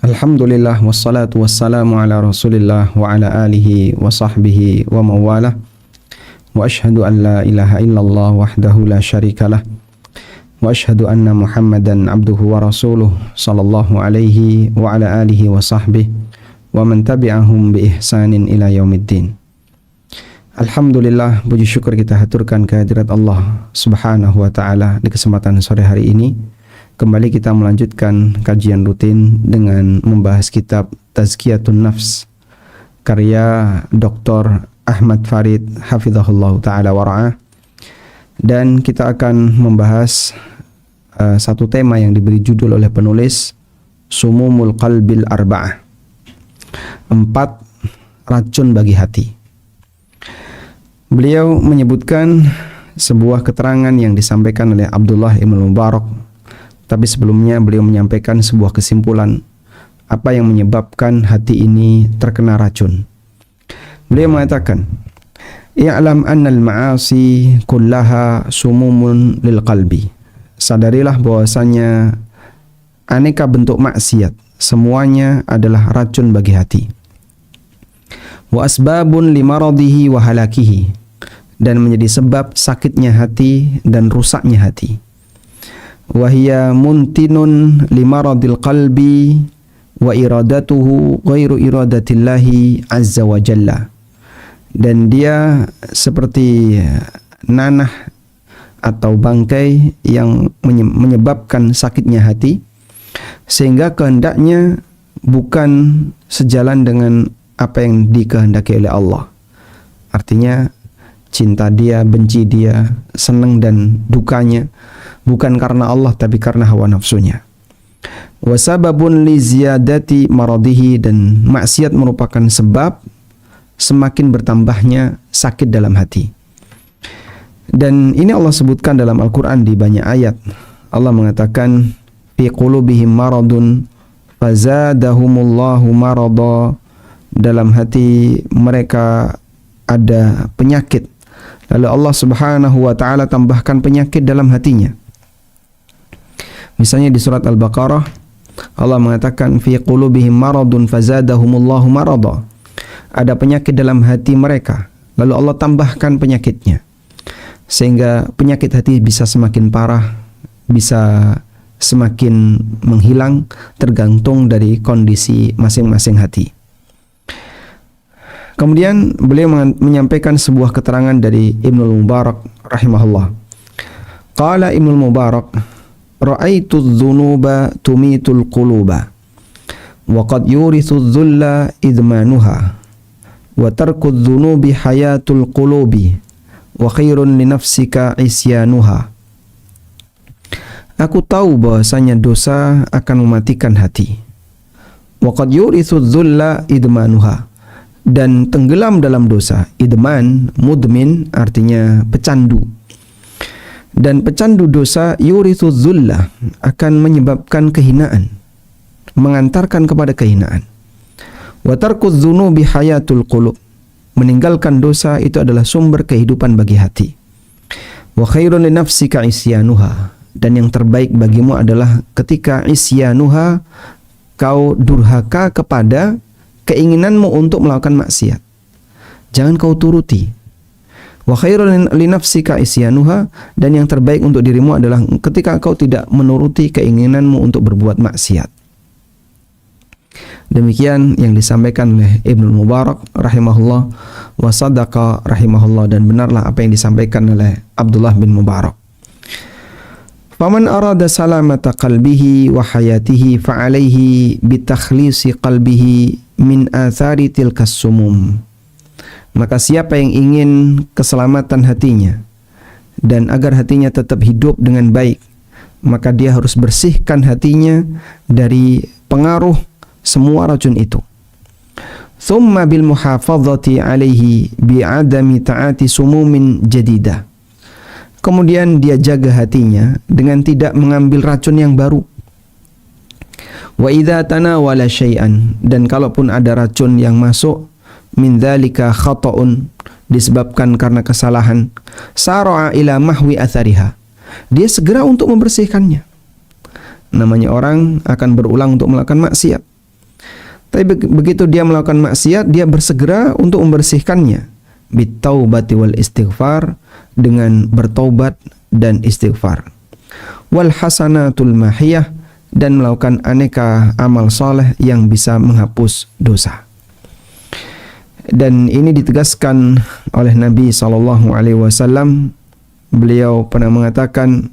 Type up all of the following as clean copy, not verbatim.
Alhamdulillah wassalatu wassalamu ala Rasulillah wa ala alihi wa sahbihi wa mawalah. Wa ashhadu an la ilaha illallah wahdahu la syarikalah. Wa ashhadu anna Muhammadan abduhu wa rasuluh sallallahu alaihi wa ala alihi wa sahbihi wa man tabi'ahum bi ihsanin ila yaumiddin. Alhamdulillah, puji syukur kita haturkan kehadirat Allah Subhanahu wa taala di kesempatan sore hari ini. Kembali kita melanjutkan kajian rutin dengan membahas kitab Tazkiyatun Nafs karya Dr. Ahmad Farid hafizahullah ta'ala wara'ah. Dan kita akan membahas satu tema yang diberi judul oleh penulis Sumumul Qalbil Arba'ah, 4 racun bagi hati. Beliau menyebutkan sebuah keterangan yang disampaikan oleh Abdullah Ibn Mubarak. Tapi sebelumnya beliau menyampaikan sebuah kesimpulan apa yang menyebabkan hati ini terkena racun. Beliau mengatakan, "I'lam annal ma'asi kullaha sumumun lil qalbi." Sadarilah bahwasanya aneka bentuk maksiat semuanya adalah racun bagi hati. Wa asbabun limaradihi wa halakihi, dan menjadi sebab sakitnya hati dan rusaknya hati. Wahia muntinun limaradil qalbi wa iradatuhu ghairu iradatillahi azza wa jalla. Dan dia seperti nanah atau bangkai yang menyebabkan sakitnya hati, sehingga kehendaknya bukan sejalan dengan apa yang dikehendaki oleh Allah. Artinya cinta dia, benci dia, senang dan dukanya bukan karena Allah tapi karena hawa nafsunya. Wasababun li ziyadati maradihi, dan maksiat merupakan sebab semakin bertambahnya sakit dalam hati. Dan ini Allah sebutkan dalam Al-Quran di banyak ayat. Allah mengatakan fi qulubihim maradun fazadahumullahu marada, dalam hati mereka ada penyakit, lalu Allah Subhanahu wa ta'ala tambahkan penyakit dalam hatinya. Misalnya di surat Al-Baqarah Allah mengatakan fi qulubihim maradun fazadahumullahu marada, ada penyakit dalam hati mereka, lalu Allah tambahkan penyakitnya, sehingga penyakit hati bisa semakin parah, bisa semakin menghilang tergantung dari kondisi masing-masing hati. Kemudian beliau menyampaikan sebuah keterangan dari Ibnul Mubarak rahimahullah. Qala Ibnul Mubarak, ra'aitu dzunuba tumitul quluba wa qad yurithu dzulla idmanuha wa tarku dzunubi hayatul qulubi wa khairun li nafsika isyanuha. Aku tahu bahwasanya dosa akan mematikan hati. Wa qad yurithu dzulla idmanuha, dan tenggelam dalam dosa. Idman, mudmin artinya pecandu. Dan pecandu dosa yurithu dzullah, akan menyebabkan kehinaan, mengantarkan kepada kehinaan. Wa tarku dzunubi hayatul qulub, meninggalkan dosa itu adalah sumber kehidupan bagi hati. Wa khairun li nafsika isyanuha, dan yang terbaik bagimu adalah ketika isyanuha, kau durhaka kepada keinginanmu untuk melakukan maksiat, jangan kau turuti. Wa khairun li nafsika isyanuha, dan yang terbaik untuk dirimu adalah ketika kau tidak menuruti keinginanmu untuk berbuat maksiat. Demikian yang disampaikan oleh Ibnu Mubarak rahimahullah wa sadaqa rahimahullah, dan benarlah apa yang disampaikan oleh Abdullah bin Mubarak. Faman arada salamata qalbihi wa hayatihi fa'alaihi bitakhlisi qalbihi min athari tilkas sumum. Maka siapa yang ingin keselamatan hatinya dan agar hatinya tetap hidup dengan baik, maka dia harus bersihkan hatinya dari pengaruh semua racun itu. Thumma bil muhafazati alaihi bi'adami ta'ati sumumin jadidah. Kemudian dia jaga hatinya dengan tidak mengambil racun yang baru. Wa idza tanawala syai'an, dan kalaupun ada racun yang masuk, min dzalika khata'un, disebabkan karena kesalahan, sara'a ila mahwi athariha, dia segera untuk membersihkannya. Namanya orang akan berulang untuk melakukan maksiat, Tapi begitu dia melakukan maksiat, dia bersegera untuk membersihkannya. Bitaubati wal istighfar, dengan bertaubat dan istighfar. Wal hasanatul mahiyah, dan melakukan aneka amal soleh yang bisa menghapus dosa. Dan ini ditegaskan oleh Nabi SAW. Beliau pernah mengatakan,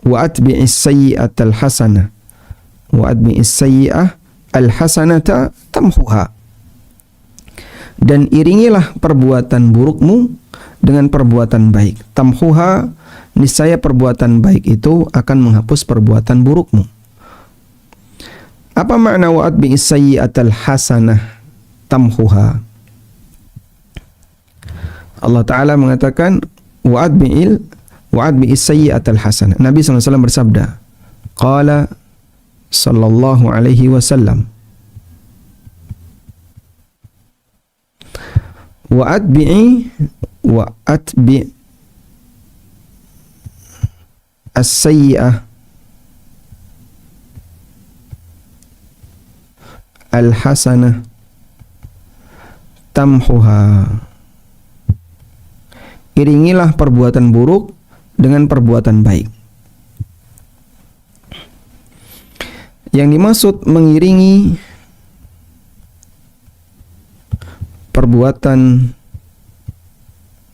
wa atbi'is sayyi'atal hasanah wa atbi'is sayyi'ah al-hasanata tamhuha. Dan iringilah perbuatan burukmu dengan perbuatan baik. Tamhuha, niscaya perbuatan baik itu akan menghapus perbuatan burukmu. Apa makna wa atbi'is sayyi'atal hasanah tamhuha? Allah Ta'ala mengatakan wa atbi'is sayyi'atal hasanah. Nabi SAW bersabda, qala sallallahu alaihi wasallam, wa atbi as-sayyi'ah al-hasanah tamhuha. Iringilah perbuatan buruk dengan perbuatan baik. Yang dimaksud mengiringi perbuatan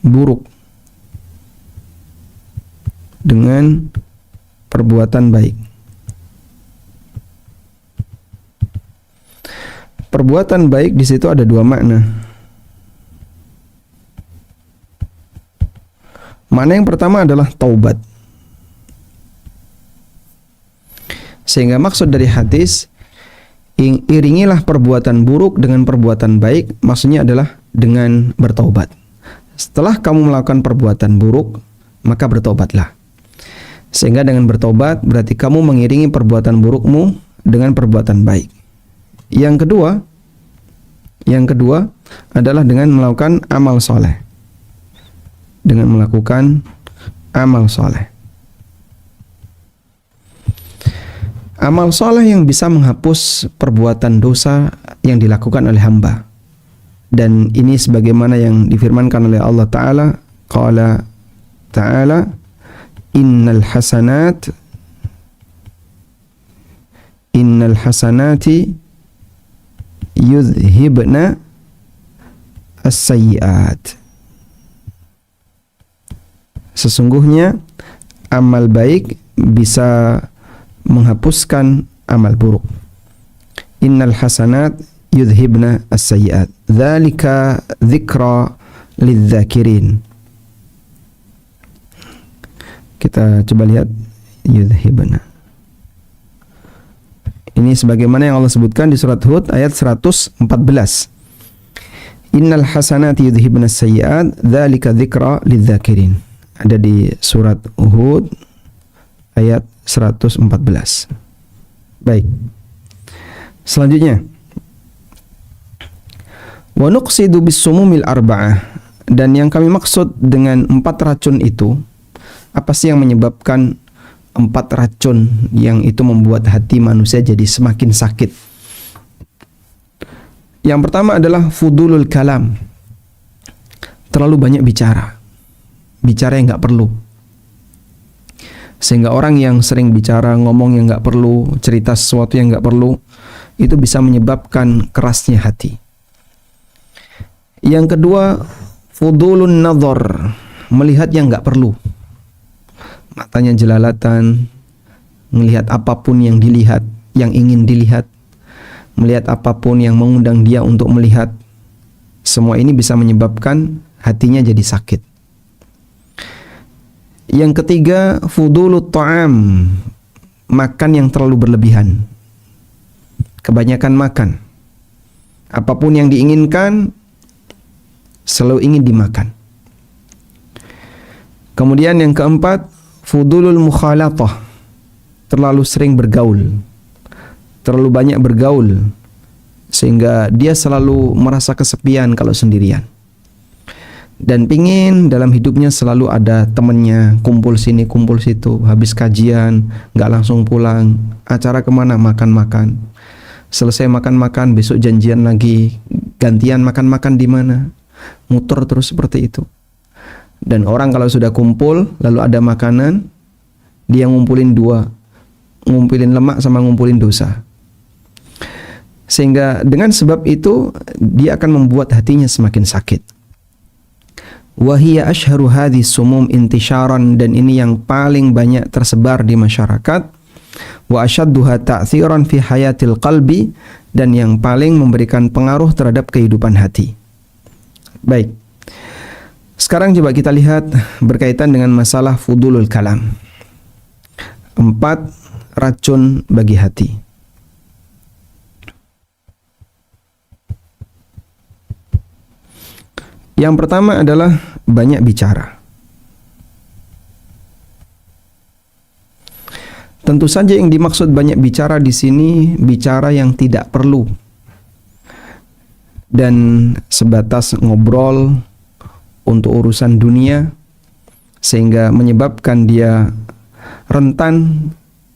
buruk dengan perbuatan baik. Perbuatan baik di situ ada dua makna. Makna yang pertama adalah taubat. Sehingga maksud dari hadis, iringilah perbuatan buruk dengan perbuatan baik, maksudnya adalah dengan bertaubat. Setelah kamu melakukan perbuatan buruk, maka bertaubatlah. Sehingga dengan bertaubat berarti kamu mengiringi perbuatan burukmu dengan perbuatan baik. Yang kedua adalah dengan melakukan amal soleh. Dengan melakukan amal soleh. Amal soleh yang bisa menghapus perbuatan dosa yang dilakukan oleh hamba. Dan ini sebagaimana yang difirmankan oleh Allah Ta'ala. Qala Ta'ala, innal hasanati yudhibna as-sayyi'at. Sesungguhnya amal baik bisa menghapuskan amal buruk. Innal hasanat yudhibna as-sayyi'at. Dzalika dzikra lidzakirin. Kita coba lihat yudhibna. Ini sebagaimana yang Allah sebutkan di surat Hud ayat 114. Innal hasanat yudhibna as-sayyi'at dzalika dzikra lidzakirin. Ada di surat Hud ayat 114. Baik. Selanjutnya, wa nuqsidu bis-sumumil arba'ah, dan yang kami maksud dengan 4 racun itu, apa sih yang menyebabkan 4 racun yang itu membuat hati manusia jadi semakin sakit? Yang pertama adalah fudulul kalam, terlalu banyak bicara yang nggak perlu. Sehingga orang yang sering bicara, ngomong yang nggak perlu, cerita sesuatu yang nggak perlu, itu bisa menyebabkan kerasnya hati. Yang kedua, fudulun nadhar, melihat yang nggak perlu. Matanya jelalatan, melihat apapun yang dilihat, yang ingin dilihat, melihat apapun yang mengundang dia untuk melihat. Semua ini bisa menyebabkan hatinya jadi sakit. Yang ketiga, fudulut ta'am, makan yang terlalu berlebihan. Kebanyakan makan. Apapun yang diinginkan selalu ingin dimakan. Kemudian yang keempat, fudulul mukhalatah, terlalu sering bergaul. Terlalu banyak bergaul sehingga dia selalu merasa kesepian kalau sendirian. Dan pingin dalam hidupnya selalu ada temannya, kumpul sini kumpul situ, habis kajian nggak langsung pulang, acara kemana makan-makan. selesai makan-makan, besok janjian lagi, gantian makan-makan di mana, muter terus seperti itu. Dan orang kalau sudah kumpul, lalu ada makanan, dia ngumpulin dua, ngumpulin lemak sama ngumpulin dosa. Sehingga dengan sebab itu, dia akan membuat hatinya semakin sakit. Wahiyya ashharu hadhis sumum intisharan, dan ini yang paling banyak tersebar di masyarakat. Wa ashadduha ta'thiran fi hayatil qalbi, dan yang paling memberikan pengaruh terhadap kehidupan hati. Baik. Sekarang coba kita lihat berkaitan dengan masalah fudulul kalam. 4 racun bagi hati. Yang pertama adalah banyak bicara. Tentu saja yang dimaksud banyak bicara di sini bicara yang tidak perlu dan sebatas ngobrol untuk urusan dunia, sehingga menyebabkan dia rentan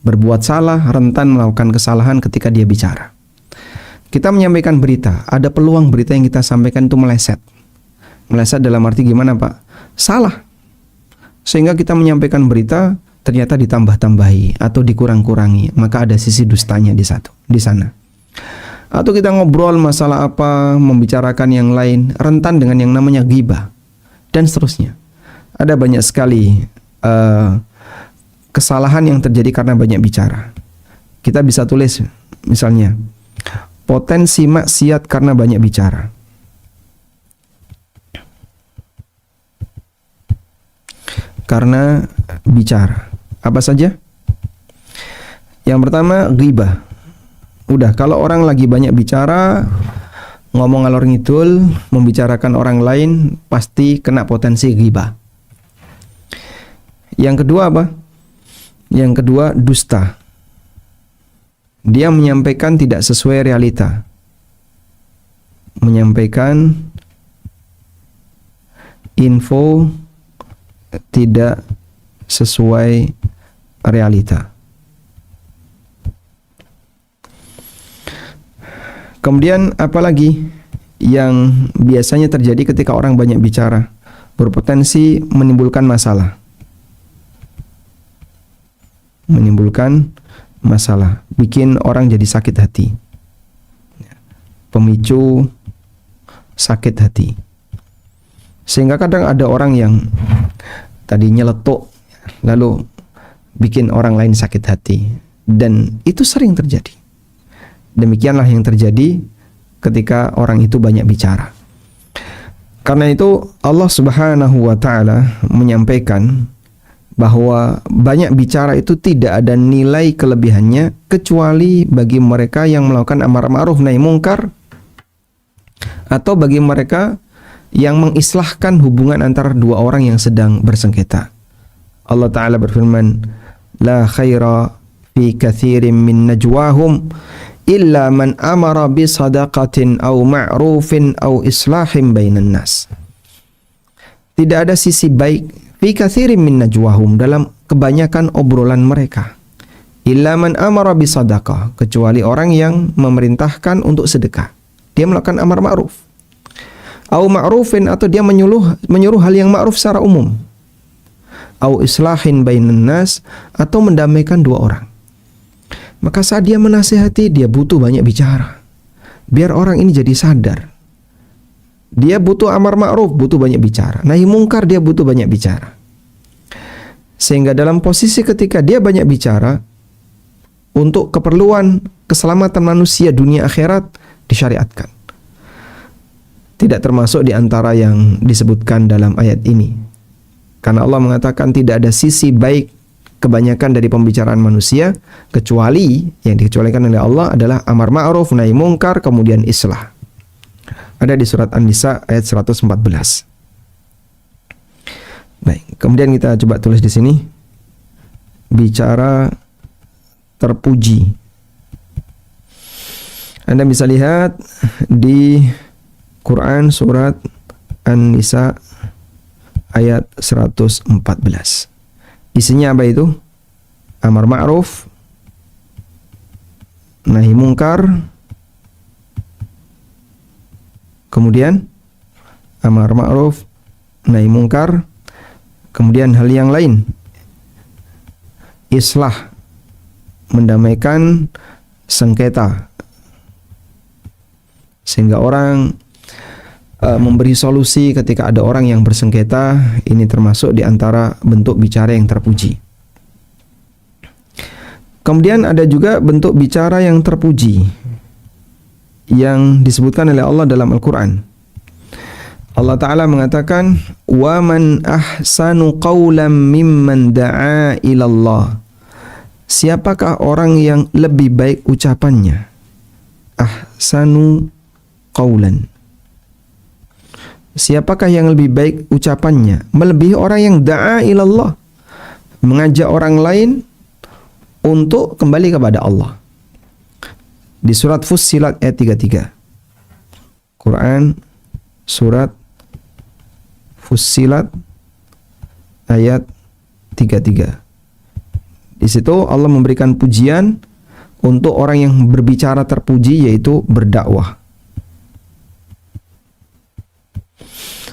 berbuat salah, rentan melakukan kesalahan ketika dia bicara. Kita menyampaikan berita, ada peluang berita yang kita sampaikan itu meleset. Meleset dalam arti gimana, Pak? Salah. Sehingga kita menyampaikan berita ternyata ditambah-tambahi atau dikurang-kurangi, maka ada sisi dustanya di sana. Atau kita ngobrol masalah apa, membicarakan yang lain, rentan dengan yang namanya ghibah dan seterusnya. Ada banyak sekali kesalahan yang terjadi karena banyak bicara. Kita bisa tulis misalnya potensi maksiat karena banyak bicara. Karena bicara. Apa saja? Yang pertama, ghibah. Udah, kalau orang lagi banyak bicara, ngomong ngalor ngidul, membicarakan orang lain, pasti kena potensi ghibah. Yang kedua apa? Yang kedua, dusta. Dia menyampaikan tidak sesuai realita. Menyampaikan info tidak sesuai realita. Kemudian apalagi yang biasanya terjadi ketika orang banyak bicara, berpotensi menimbulkan masalah. Menimbulkan masalah, bikin orang jadi sakit hati. Pemicu sakit hati. Sehingga kadang ada orang yang tadi nyeletuk, lalu bikin orang lain sakit hati. Dan itu sering terjadi. Demikianlah yang terjadi ketika orang itu banyak bicara. Karena itu Allah Subhanahu wa Ta'ala menyampaikan bahwa banyak bicara itu tidak ada nilai kelebihannya kecuali bagi mereka yang melakukan amar ma'ruf nahi mungkar, atau bagi mereka yang mengislahkan hubungan antara dua orang yang sedang bersengketa. Allah Ta'ala berfirman, la khaira fi kathirin min najwahum illa man amara bi sadaqatin aw ma'rufin aw islahin bainan nas. Tidak ada sisi baik fi kathirin min najwahum, dalam kebanyakan obrolan mereka, illa man amara bi sadaqah, kecuali orang yang memerintahkan untuk sedekah. Dia melakukan amar ma'ruf. Au ma'rufin, atau dia menyuruh hal yang ma'ruf secara umum. Au islahin bainan nas, atau mendamaikan dua orang. Maka saat dia menasihati, dia butuh banyak bicara. Biar orang ini jadi sadar. Dia butuh amar ma'ruf, butuh banyak bicara. Nahi mungkar, dia butuh banyak bicara. Sehingga dalam posisi ketika dia banyak bicara, untuk keperluan keselamatan manusia dunia akhirat disyariatkan. Tidak termasuk di antara yang disebutkan dalam ayat ini. Karena Allah mengatakan tidak ada sisi baik kebanyakan dari pembicaraan manusia, kecuali yang dikecualikan oleh Allah adalah amar ma'ruf nahi mungkar kemudian islah. Ada di surat An-Nisa ayat 114. Baik, kemudian kita coba tulis di sini bicara terpuji. Anda bisa lihat di Quran surat An-Nisa ayat 114. Isinya apa itu? Amar ma'ruf, nahi mungkar, kemudian amar ma'ruf nahi mungkar, kemudian hal yang lain, islah, mendamaikan sengketa, sehingga orang memberi solusi ketika ada orang yang bersengketa. Ini termasuk di antara bentuk bicara yang terpuji. Kemudian ada juga bentuk bicara yang terpuji yang disebutkan oleh Allah dalam Al-Quran. Allah Ta'ala mengatakan, wa man ahsanu qawlan mimman da'a ilallah. Siapakah orang yang lebih baik ucapannya? Ahsanu qawlan. Siapakah yang lebih baik ucapannya? Melebihi orang yang da'a ilallah, mengajak orang lain untuk kembali kepada Allah. Di surat Fussilat ayat 33. Quran surat Fussilat ayat 33. Di situ Allah memberikan pujian untuk orang yang berbicara terpuji, yaitu berdakwah,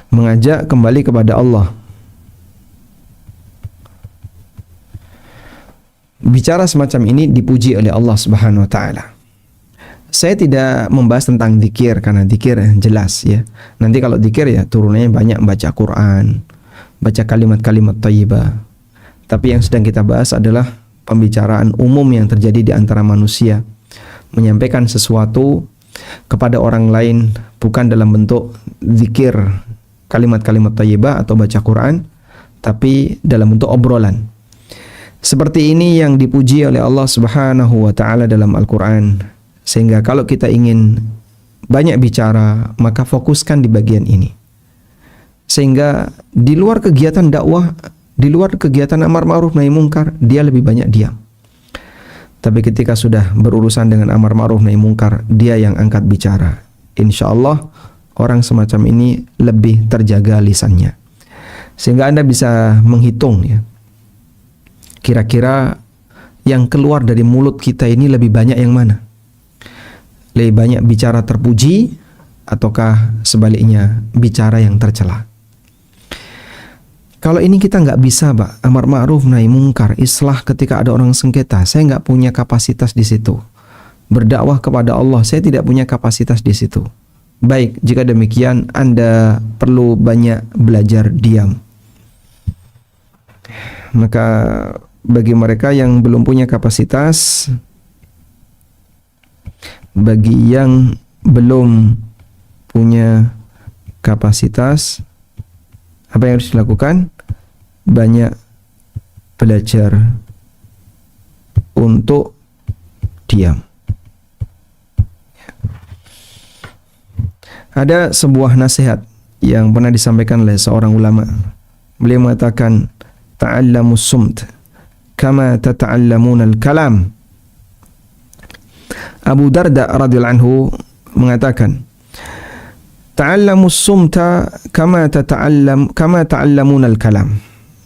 mengajak kembali kepada Allah. Bicara semacam ini dipuji oleh Allah Subhanahu wa taala. Saya tidak membahas tentang zikir karena zikir jelas ya. Nanti kalau zikir ya turunannya banyak baca Quran, baca kalimat-kalimat thayyibah. Tapi yang sedang kita bahas adalah pembicaraan umum yang terjadi di antara manusia, menyampaikan sesuatu kepada orang lain bukan dalam bentuk zikir, kalimat-kalimat thayyibah atau baca Quran, tapi dalam bentuk obrolan. Seperti ini yang dipuji oleh Allah Subhanahu wa taala dalam Al-Quran. Sehingga kalau kita ingin banyak bicara, maka fokuskan di bagian ini. Sehingga di luar kegiatan dakwah, di luar kegiatan amar ma'ruf nahi mungkar, dia lebih banyak diam. Tapi ketika sudah berurusan dengan amar ma'ruf nahi mungkar, dia yang angkat bicara. Insya Allah orang semacam ini lebih terjaga lisannya. Sehingga Anda bisa menghitung ya, kira-kira yang keluar dari mulut kita ini lebih banyak yang mana? Lebih banyak bicara terpuji ataukah sebaliknya bicara yang tercela? Kalau ini kita nggak bisa, Pak, amar ma'ruf nahi mungkar, islah ketika ada orang sengketa, saya nggak punya kapasitas di situ. Berdakwah kepada Allah, saya tidak punya kapasitas di situ. Baik, jika demikian Anda perlu banyak belajar diam. Maka bagi mereka yang belum punya kapasitas, bagi yang belum punya kapasitas, apa yang harus dilakukan? Banyak belajar untuk diam. Ada sebuah nasihat yang pernah disampaikan oleh seorang ulama. Beliau mengatakan, ta'allamus sumt kama tata'allamuna al-kalam. Abu Darda radhiyallahu anhu mengatakan, ta'allamus sumta kama ta'allamuna al-kalam.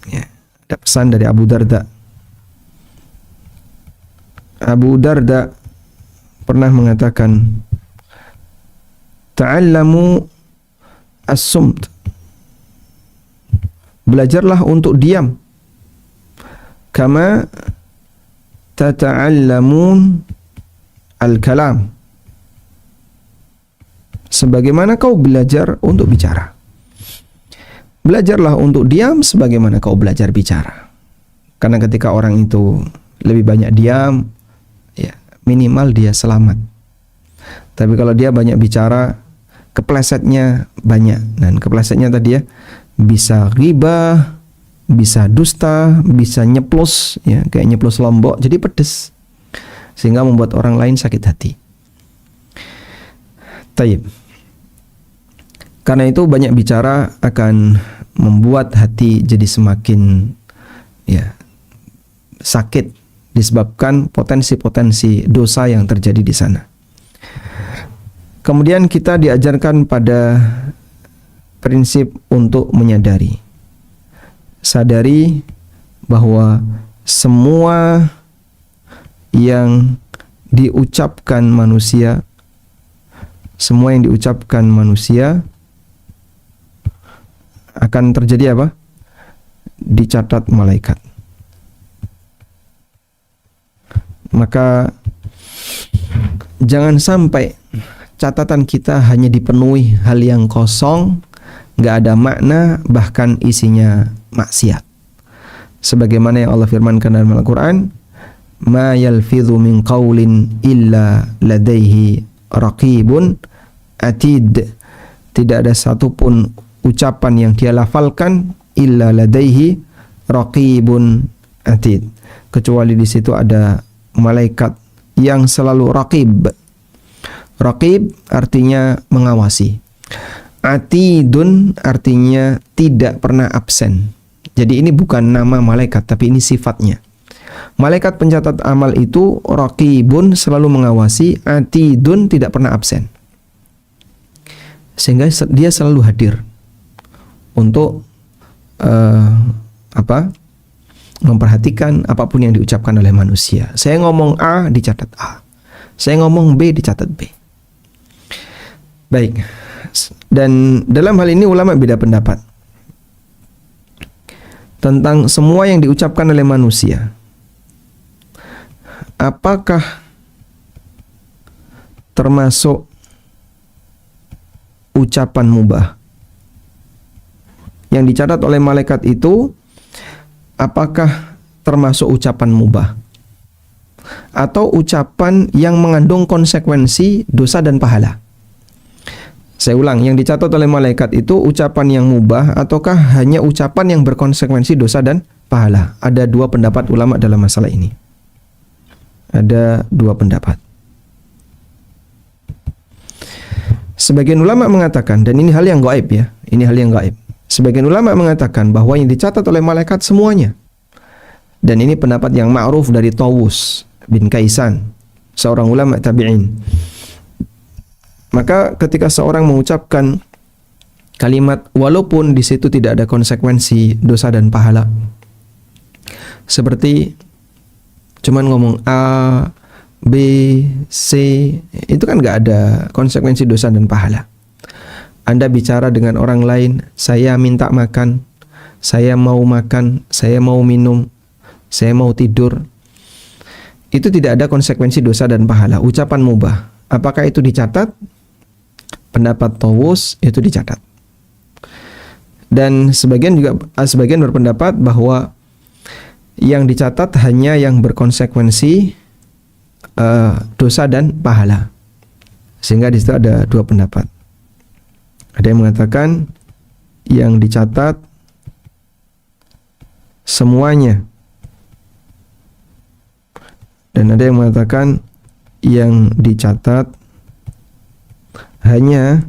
Ya, ada pesan dari Abu Darda. Abu Darda pernah mengatakan, ta'allamu as-sumt. Belajarlah untuk diam. Kama tata'allamun al-kalam. Sebagaimana kau belajar untuk bicara. Belajarlah untuk diam sebagaimana kau belajar bicara. Karena ketika orang itu lebih banyak diam, ya minimal dia selamat. Tapi kalau dia banyak bicara, keplesetnya banyak. Dan keplesetnya tadi ya, bisa ghibah, bisa dusta, bisa nyeplos, ya kayak nyeplos lombok, jadi pedes, sehingga membuat orang lain sakit hati. Taib. Karena itu banyak bicara akan membuat hati jadi semakin ya sakit, disebabkan potensi-potensi dosa yang terjadi di sana. Kemudian kita diajarkan pada prinsip untuk menyadari. Sadari bahwa semua yang diucapkan manusia semua yang diucapkan manusia akan terjadi apa? Dicatat malaikat. Maka jangan sampai catatan kita hanya dipenuhi hal yang kosong, nggak ada makna, bahkan isinya maksiat. Sebagaimana yang Allah firmankan dalam Al-Quran, ma yalfidhu min qawlin illa ladaihi raqibun atid. Tidak ada satupun ucapan yang dia lafalkan illa ladaihi raqibun atid, kecuali di situ ada malaikat yang selalu raqib. Raqib artinya mengawasi. Atidun artinya tidak pernah absen. Jadi ini bukan nama malaikat, tapi ini sifatnya. Malaikat pencatat amal itu raqibun, selalu mengawasi, atidun, tidak pernah absen. Sehingga dia selalu hadir untuk memperhatikan apapun yang diucapkan oleh manusia. Saya ngomong A, dicatat A. Saya ngomong B, dicatat B. Baik. Dan dalam hal ini ulama beda pendapat tentang semua yang diucapkan oleh manusia. Apakah termasuk ucapan mubah? Yang dicatat oleh malaikat itu apakah termasuk ucapan mubah? Atau ucapan yang mengandung konsekuensi dosa dan pahala? Saya ulang, yang dicatat oleh malaikat itu ucapan yang mubah ataukah hanya ucapan yang berkonsekuensi dosa dan pahala? Ada dua pendapat ulama dalam masalah ini. Ada dua pendapat. Sebagian ulama mengatakan, dan ini hal yang gaib ya, ini hal yang gaib. Sebagian ulama mengatakan bahwa yang dicatat oleh malaikat semuanya. Dan ini pendapat yang ma'ruf dari Tawus bin Kaisan, seorang ulama tabi'in. Maka ketika seorang mengucapkan kalimat walaupun di situ tidak ada konsekuensi dosa dan pahala, seperti cuman ngomong A, B, C, itu kan nggak ada konsekuensi dosa dan pahala. Anda bicara dengan orang lain, saya minta makan, saya mau makan, saya mau minum, saya mau tidur. Itu tidak ada konsekuensi dosa dan pahala, ucapan mubah. Apakah itu dicatat? Pendapat Tawus itu dicatat. Dan sebagian berpendapat bahwa yang dicatat hanya yang berkonsekuensi dosa dan pahala. Sehingga di situ ada dua pendapat. Ada yang mengatakan yang dicatat semuanya, dan ada yang mengatakan yang dicatat hanya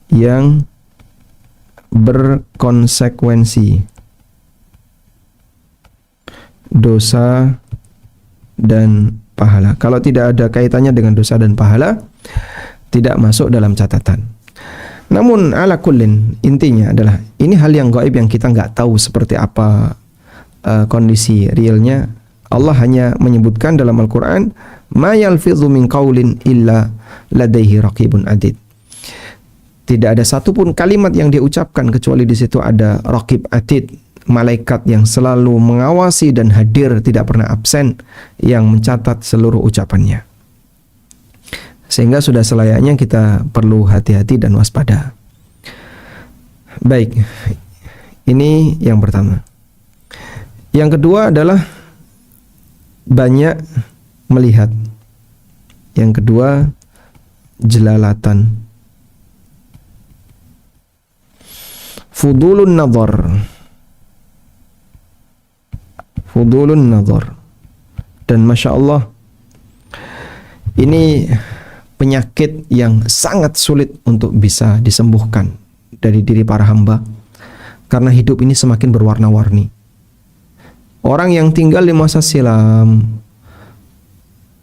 yang berkonsekuensi dosa dan pahala. Kalau tidak ada kaitannya dengan dosa dan pahala, tidak masuk dalam catatan. Namun ala kullin, intinya adalah ini hal yang gaib yang kita nggak tahu seperti apa kondisi realnya. Allah hanya menyebutkan dalam Al-Quran, ma yalfidhu min qaulin illa ladaihi raqibun atid. Tidak ada satupun kalimat yang dia ucapkan kecuali di situ ada raqib atid, malaikat yang selalu mengawasi dan hadir, tidak pernah absen, yang mencatat seluruh ucapannya. Sehingga sudah selayaknya kita perlu hati-hati dan waspada. Baik, ini yang pertama. Yang kedua adalah banyak melihat. Yang kedua, jelalatan. Fudulun nazar. Fudulun nazar. Dan Masya Allah, ini penyakit yang sangat sulit untuk bisa disembuhkan dari diri para hamba, karena hidup ini semakin berwarna-warni. Orang yang tinggal di masa silam,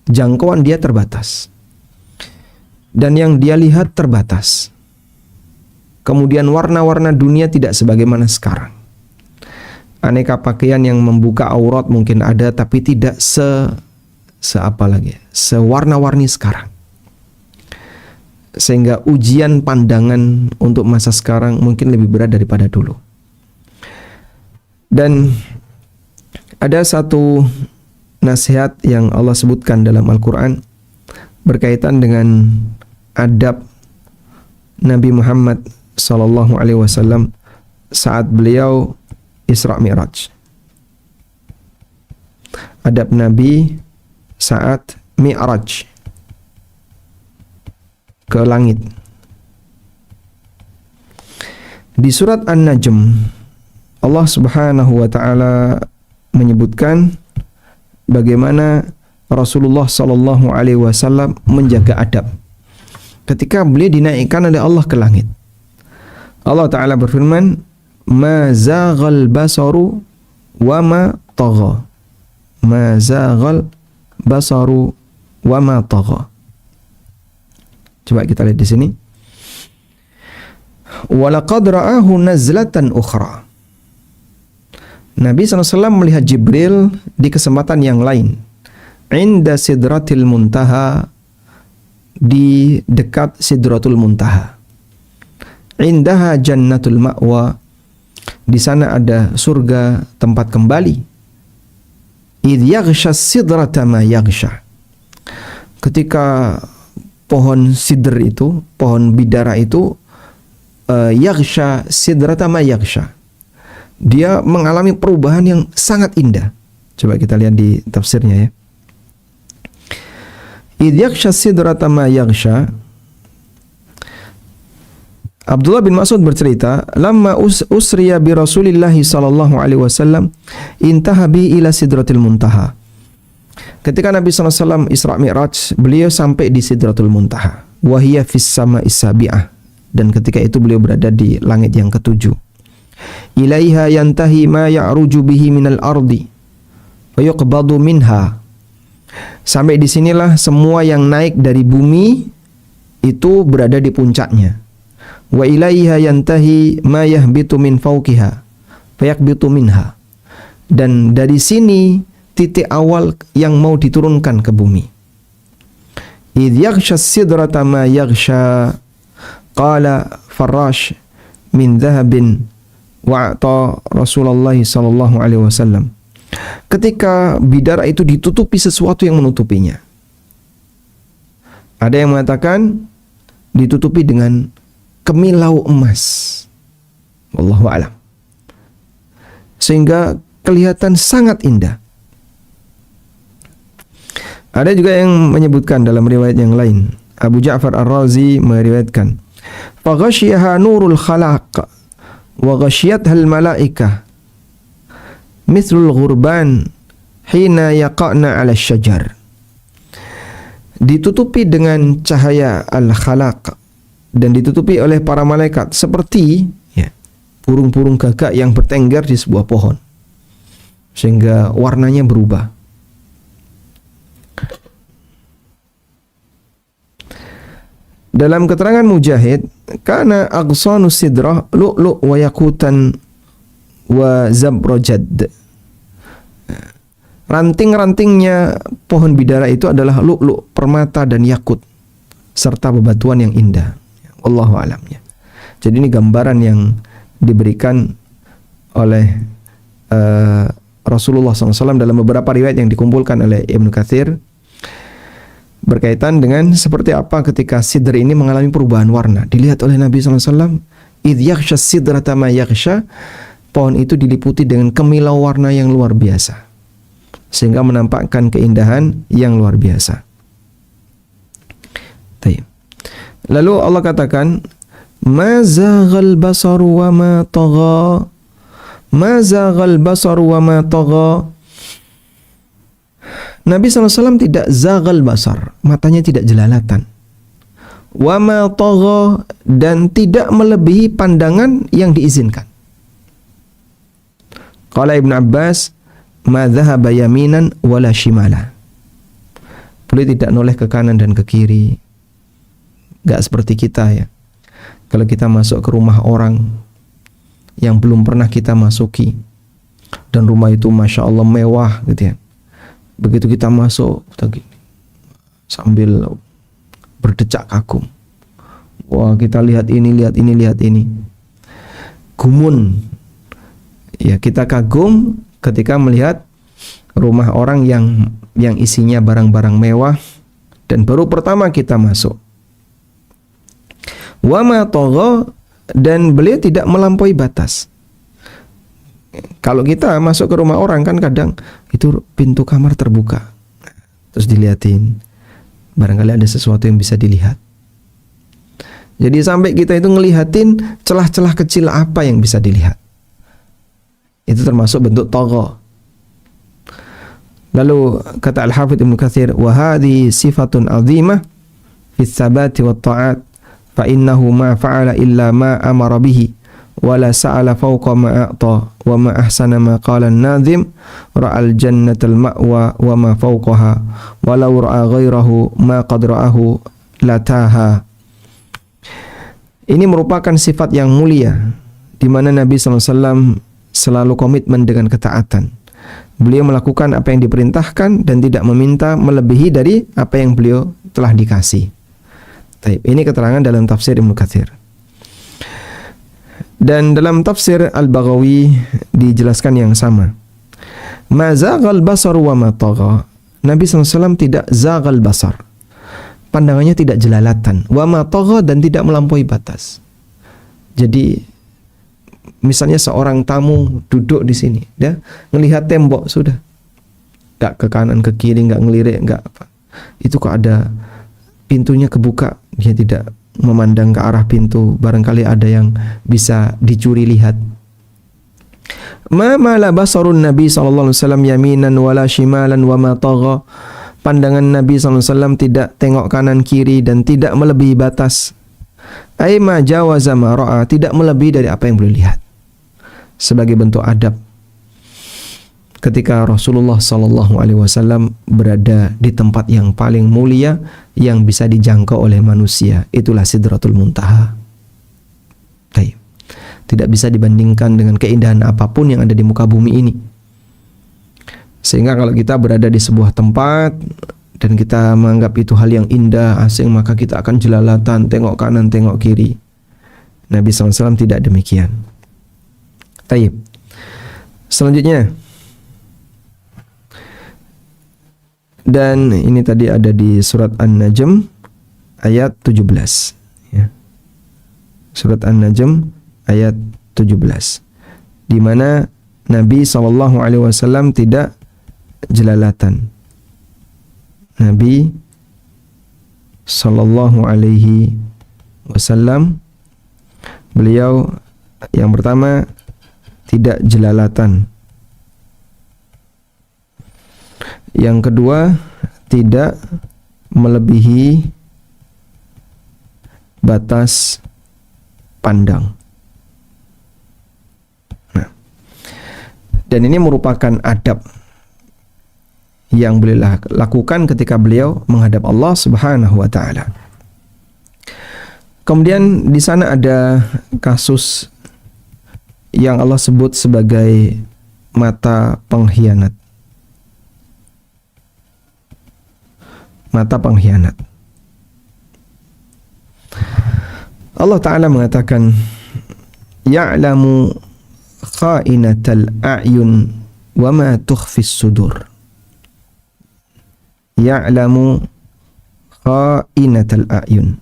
jangkauan dia terbatas, dan yang dia lihat terbatas. Kemudian warna-warna dunia tidak sebagaimana sekarang. Aneka pakaian yang membuka aurat mungkin ada, tapi tidak sewarna-warni sekarang. sehingga ujian pandangan untuk masa sekarang mungkin lebih berat daripada dulu. Dan ada satu nasihat yang Allah sebutkan dalam Al-Quran berkaitan dengan adab Nabi Muhammad SAW saat beliau Isra Mi'raj. Adab Nabi saat Mi'raj ke langit. Di surat An-Najm, Allah Subhanahu wa taala menyebutkan bagaimana Rasulullah sallallahu alaihi wasallam menjaga adab ketika beliau dinaikkan oleh Allah ke langit. Allah taala berfirman, "Ma zaghal basaru wa ma tagha." Ma zaghal basaru wa ma tagha. Coba kita lihat di sini. Walaqad ra'ahu nazlatan ukhra. Nabi SAW melihat Jibril di kesempatan yang lain. Inda sidratil muntaha, di dekat sidratul muntaha. Indaha jannatul ma'wa, di sana ada surga tempat kembali. Idh yaghsha sidrata ma yaghsha. Ketika pohon sidr itu, pohon bidara itu, yaghsha sidrata ma yaghsha, dia mengalami perubahan yang sangat indah. Coba kita lihat di tafsirnya ya. Idh yaghsha sidrata ma yaghsha. Abdullah bin Mas'ud bercerita, lamma usriya bi Rasulillah sallallahu alaihi wasallam intaha bi ila sidratil muntaha. Ketika Nabi SAW Isra Mi'raj, beliau sampai di Sidratul Muntaha. Wahiyya fis sama'is sabi'ah. Dan ketika itu beliau berada di langit yang ketujuh. Ilaiha yantahi ma ya'ruju bihi minal ardi wa yuqbadu minha. Sampai disinilah semua yang naik dari bumi itu berada di puncaknya. Wa ilaiha yantahi ma yahbitu min fawqiha fa yakbitu minha. Dan dari sini titik awal yang mau diturunkan ke bumi. Idh yaghsha sidrata ma yaghsha, qala Farash min dhahabin wa'ata Rasulullah sallallahu alaihi wasallam. Ketika bidara itu ditutupi sesuatu yang menutupinya. Ada yang mengatakan ditutupi dengan kemilau emas. Wallahu a'lam. Sehingga kelihatan sangat indah. Ada juga yang menyebutkan dalam riwayat yang lain. Abu Ja'far Ar-Razi meriwayatkan, "Faghashiyaha nurul khalaq wa ghashiyatha al-malaikah mithlul ghurban hina yaqa'na 'ala syajar." Ditutupi dengan cahaya al-khalaq dan ditutupi oleh para malaikat seperti burung-burung gagak yang bertengger di sebuah pohon, sehingga warnanya berubah. Dalam keterangan Mujahid, kana aghsanu sidrah lu'lu' wa yakutan wa zabrajad. Ranting-rantingnya pohon bidara itu adalah lu'lu', permata dan yakut serta bebatuan yang indah. Wallahu a'lam ya. Jadi ini gambaran yang diberikan oleh Rasulullah SAW dalam beberapa riwayat yang dikumpulkan oleh Ibnu Katsir berkaitan dengan seperti apa ketika sidr ini mengalami perubahan warna. Dilihat oleh Nabi SAW, idh yaghsha sidrata ma yaghsha, pohon itu diliputi dengan kemilau warna yang luar biasa, sehingga menampakkan keindahan yang luar biasa. Lalu Allah katakan, ma zaghal basaru wa ma tagha. Ma zaghal basaru wa ma tagha. Nabi SAW tidak zaghal basar, matanya tidak jelalatan. Wa ma tagha, dan tidak melebihi pandangan yang diizinkan. Qala Ibn Abbas, ma dhahaba yaminan wala shimala. Beliau tidak noleh ke kanan dan ke kiri. Gak seperti kita ya. Kalau kita masuk ke rumah orang yang belum pernah kita masuki, dan rumah itu Masya Allah mewah gitu ya. Begitu kita masuk, kita gini, sambil berdecak kagum. Wah, kita lihat ini, lihat ini, lihat ini. Gumun. Ya, kita kagum ketika melihat rumah orang yang isinya barang-barang mewah dan baru pertama kita masuk. Wa ma tagha, dan beliau tidak melampaui batas. Kalau kita masuk ke rumah orang kan kadang itu pintu kamar terbuka. Terus dilihatin. Barangkali ada sesuatu yang bisa dilihat. Jadi sampai kita itu ngelihatin celah-celah kecil apa yang bisa dilihat. Itu termasuk bentuk tagha. Lalu kata Al-Hafidz Ibnu Katsir, wa hadhi sifatun 'azimah fi tsabati wat ta'at, fa innahu ma fa'ala illa ma amara bihi wa la sa'ala fawqa ma a'ta wa ma ahsana ma qala an-nadhim ra'al jannatal ma'wa wa ma fawqaha walau ra'a ghairahu ma qad ra'ahu lataha. Ini merupakan sifat yang mulia di mana Nabi SAW selalu komitmen dengan ketaatan. Beliau melakukan apa yang diperintahkan dan tidak meminta melebihi dari apa yang beliau telah dikasih. Ini keterangan dalam tafsir Ibnu Katsir. Dan dalam tafsir Al-Baghawi dijelaskan yang sama. Ma zaghal basar wa ma tagha. Nabi SAW tidak zaghal basar. Pandangannya tidak jelalatan, wa ma tagha, dan tidak melampaui batas. Jadi misalnya seorang tamu duduk di sini, dia ngelihat tembok sudah, nggak ke kanan ke kiri, nggak ngelirik, nggak apa. Itu kok ada pintunya kebuka, dia tidak memandang ke arah pintu, barangkali ada yang bisa dicuri lihat. Ma mala basarun Nabi sallallahu alaihi wasallam yaminan wala shimalan wa ma tagha. Pandangan Nabi SAW tidak tengok kanan kiri dan tidak melebihi batas. Ai ma jawaza ma ra'a, tidak melebihi dari apa yang beliau lihat. Sebagai bentuk adab ketika Rasulullah SAW berada di tempat yang paling mulia yang bisa dijangkau oleh manusia, itulah Sidratul Muntaha. Tidak bisa dibandingkan dengan keindahan apapun yang ada di muka bumi ini. Sehingga kalau kita berada di sebuah tempat dan kita menganggap itu hal yang indah, asing, maka kita akan jelalatan, tengok kanan, tengok kiri. Nabi SAW tidak demikian. Taib. Selanjutnya. Dan ini tadi ada di surat An-Najm ayat 17. Ya. Surat An-Najm ayat 17. Di mana Nabi SAW tidak jelalatan. Nabi SAW beliau yang pertama tidak jelalatan. Yang kedua tidak melebihi batas pandang. Nah, dan ini merupakan adab yang beliau lakukan ketika beliau menghadap Allah Subhanahu wa taala. Kemudian di sana ada kasus yang Allah sebut sebagai mata pengkhianat. Mata pengkhianat. Allah Ta'ala mengatakan, ya'lamu kha'inatal a'yun wa ma tukhfis sudur. Ya'lamu kha'inatal a'yun.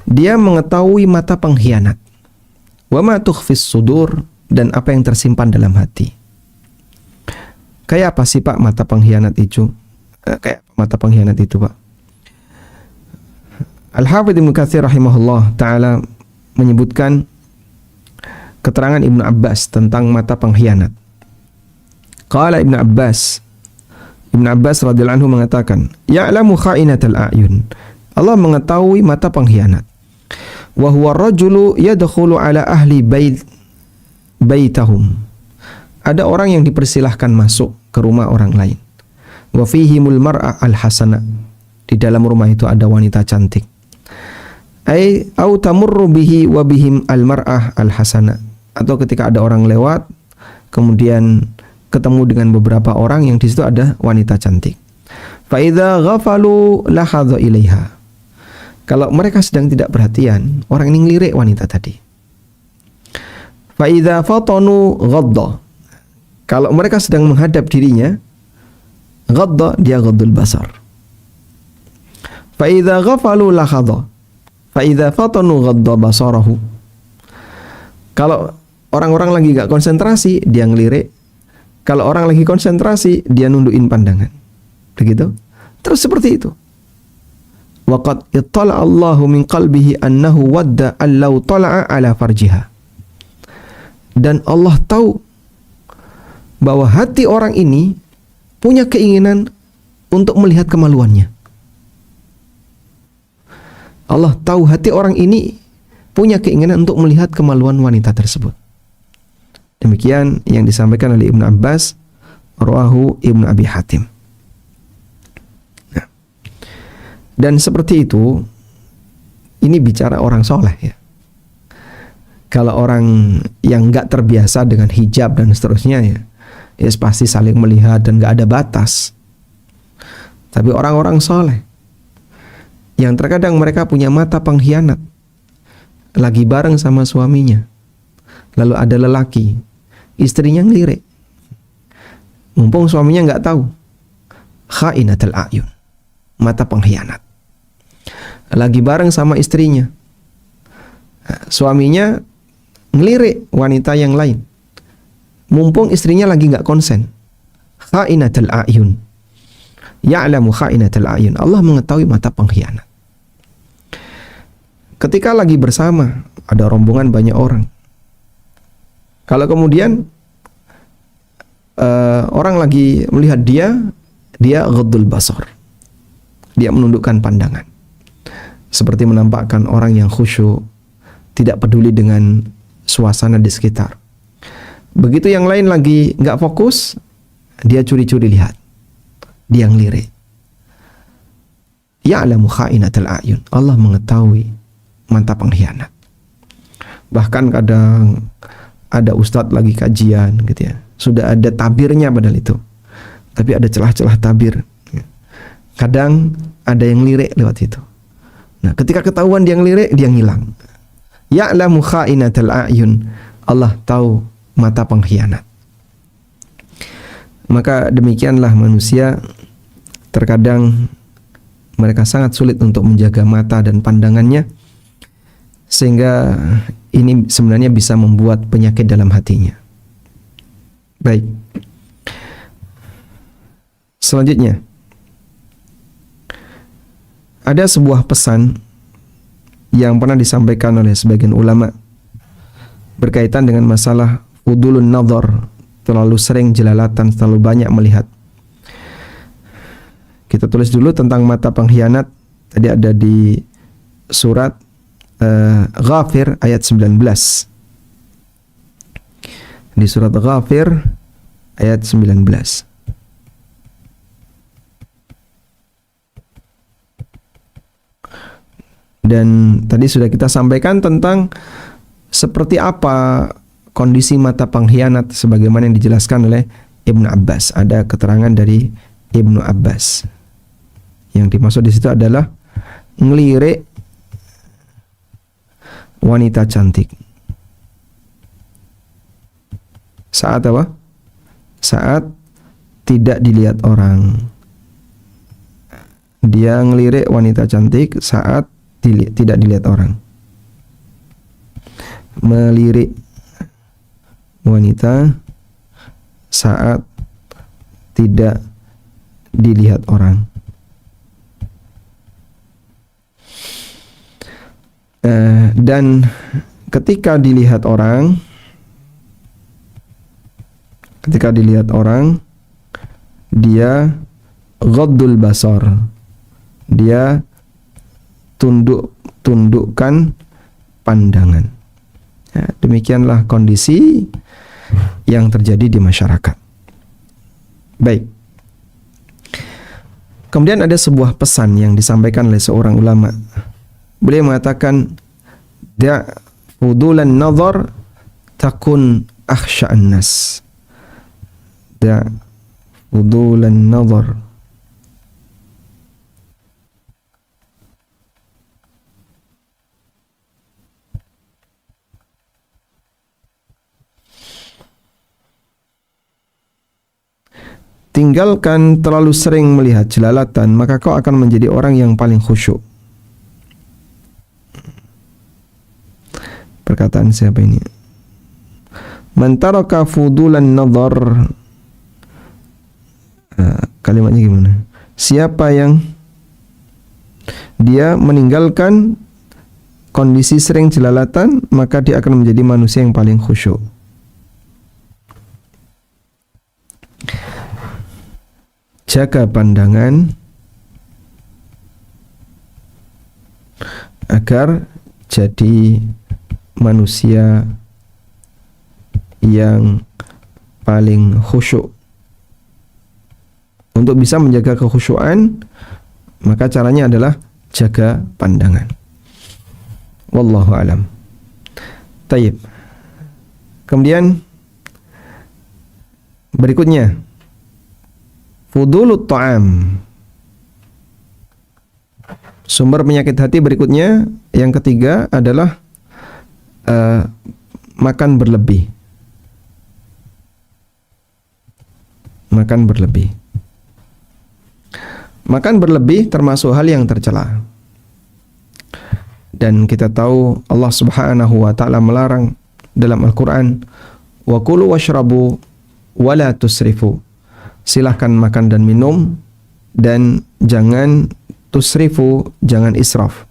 Dia mengetahui mata pengkhianat. Wa ma tukhfis sudur, dan apa yang tersimpan dalam hati. Kayak apa sih Pak mata pengkhianat itu? Kayak mata pengkhianat itu Pak? Al-Hafidz Ibnu Katsir rahimahullah ta'ala menyebutkan keterangan Ibnu Abbas tentang mata pengkhianat. Qala Ibnu Abbas radhiyallahu anhu mengatakan, ya'lamu kha'inatal a'yun. Allah mengetahui mata pengkhianat. Wa huwa rajulu yadkhulu ala ahli baitahum. Ada orang yang dipersilahkan masuk ke rumah orang lain. Wa fihimul mar'a al-hasana. Di dalam rumah itu ada wanita cantik. Ai au tamurru bihi wa bihim al-mar'ah al-hasana. Atau ketika ada orang lewat, kemudian ketemu dengan beberapa orang yang di situ ada wanita cantik. Fa idza ghafalu lahadha ilaiha. Kalau mereka sedang tidak perhatian, orang ini ngelirik wanita tadi. Fa idza fatanu ghadda. Kalau mereka sedang menghadap dirinya, ghadda, dia ghaddul basar. Fa idza ghafalu lakhadha. Fa idza fatanu ghadda basarahu. Kalau orang-orang lagi gak konsentrasi, dia ngelirik. Kalau orang lagi konsentrasi, dia nundukin pandangan. Begitu. Terus seperti itu. Waqad ittala Allahu min qalbihi annahu wadda allau tala'a ala farjiha. Dan Allah tahu bahwa hati orang ini punya keinginan untuk melihat kemaluannya. Allah tahu hati orang ini punya keinginan untuk melihat kemaluan wanita tersebut. Demikian yang disampaikan oleh Ibnu Abbas, rawahu Ibnu Abi Hatim. Nah, dan seperti itu, ini bicara orang soleh ya. Kalau orang yang nggak terbiasa dengan hijab dan seterusnya ya pasti saling melihat dan nggak ada batas. Tapi orang-orang soleh yang terkadang mereka punya mata pengkhianat, lagi bareng sama suaminya, lalu ada lelaki, istrinya ngelirik, mumpung suaminya nggak tahu, khainatul a'yun, mata pengkhianat, lagi bareng sama istrinya, suaminya ngelirik wanita yang lain, mumpung istrinya lagi nggak konsen, khainatul a'yun, ya'lamu khainatul a'yun, Allah mengetahui mata pengkhianat. Ketika lagi bersama, ada rombongan banyak orang. Kalau kemudian orang lagi melihat dia ghaddul basar, dia menundukkan pandangan, seperti menampakkan orang yang khusyuk, tidak peduli dengan suasana di sekitar. Begitu yang lain lagi nggak fokus, dia curi-curi lihat, dia ngelirik. Ya'lamu kha'inatul a'yun, Allah mengetahui mata pengkhianat. Bahkan kadang ada ustadz lagi kajian gitu ya, sudah ada tabirnya padahal itu, tapi ada celah-celah tabir. Kadang ada yang lirik lewat itu. Nah, ketika ketahuan dia ngelirik, dia ngilang. Ya'lamu kha'inatul a'yun, Allah tahu mata pengkhianat. Maka demikianlah manusia, terkadang mereka sangat sulit untuk menjaga mata dan pandangannya, sehingga ini sebenarnya bisa membuat penyakit dalam hatinya. Baik. Selanjutnya, ada sebuah pesan yang pernah disampaikan oleh sebagian ulama berkaitan dengan masalah udulun nadhar, terlalu sering jelalatan, terlalu banyak melihat. Kita tulis dulu tentang mata pengkhianat. Tadi ada di surat Ghafir ayat 19. Di surat Ghafir ayat 19. Dan tadi sudah kita sampaikan tentang seperti apa kondisi mata pengkhianat sebagaimana yang dijelaskan oleh Ibnu Abbas. Ada keterangan dari Ibnu Abbas. Yang dimaksud di situ adalah ngelirik wanita cantik. Saat apa? Saat tidak dilihat orang. Dia ngelirik wanita cantik saat tidak dilihat orang. Melirik wanita saat tidak dilihat orang. Dan ketika dilihat orang, dia ghaddul basar, dia tundukkan pandangan. Ya, demikianlah kondisi yang terjadi di masyarakat. Baik. Kemudian ada sebuah pesan yang disampaikan oleh seorang ulama. Beliau mengatakan, da' fudulan nazar takun akhsha'an nas. Da' fudulan nazar tinggalkan terlalu sering melihat jelalatan, maka kau akan menjadi orang yang paling khusyuk. Perkataan siapa ini? Man taraka fudulan nadhar. Kalimatnya gimana? Siapa yang dia meninggalkan kondisi sering jelalatan, maka dia akan menjadi manusia yang paling khusyuk. Jaga pandangan agar jadi manusia yang paling khusyuk. Untuk bisa menjaga kekhusyuan, maka caranya adalah jaga pandangan. Wallahu alam. Taib. Kemudian berikutnya, fudulut ta'am. Sumber penyakit hati berikutnya, yang ketiga adalah makan berlebih. Makan berlebih. Makan berlebih termasuk hal yang tercela. Dan kita tahu Allah Subhanahu wa taala melarang dalam Al-Qur'an, wa kulu washrabu wa la tusrifu. Silahkan makan dan minum dan jangan tusrifu, jangan israf.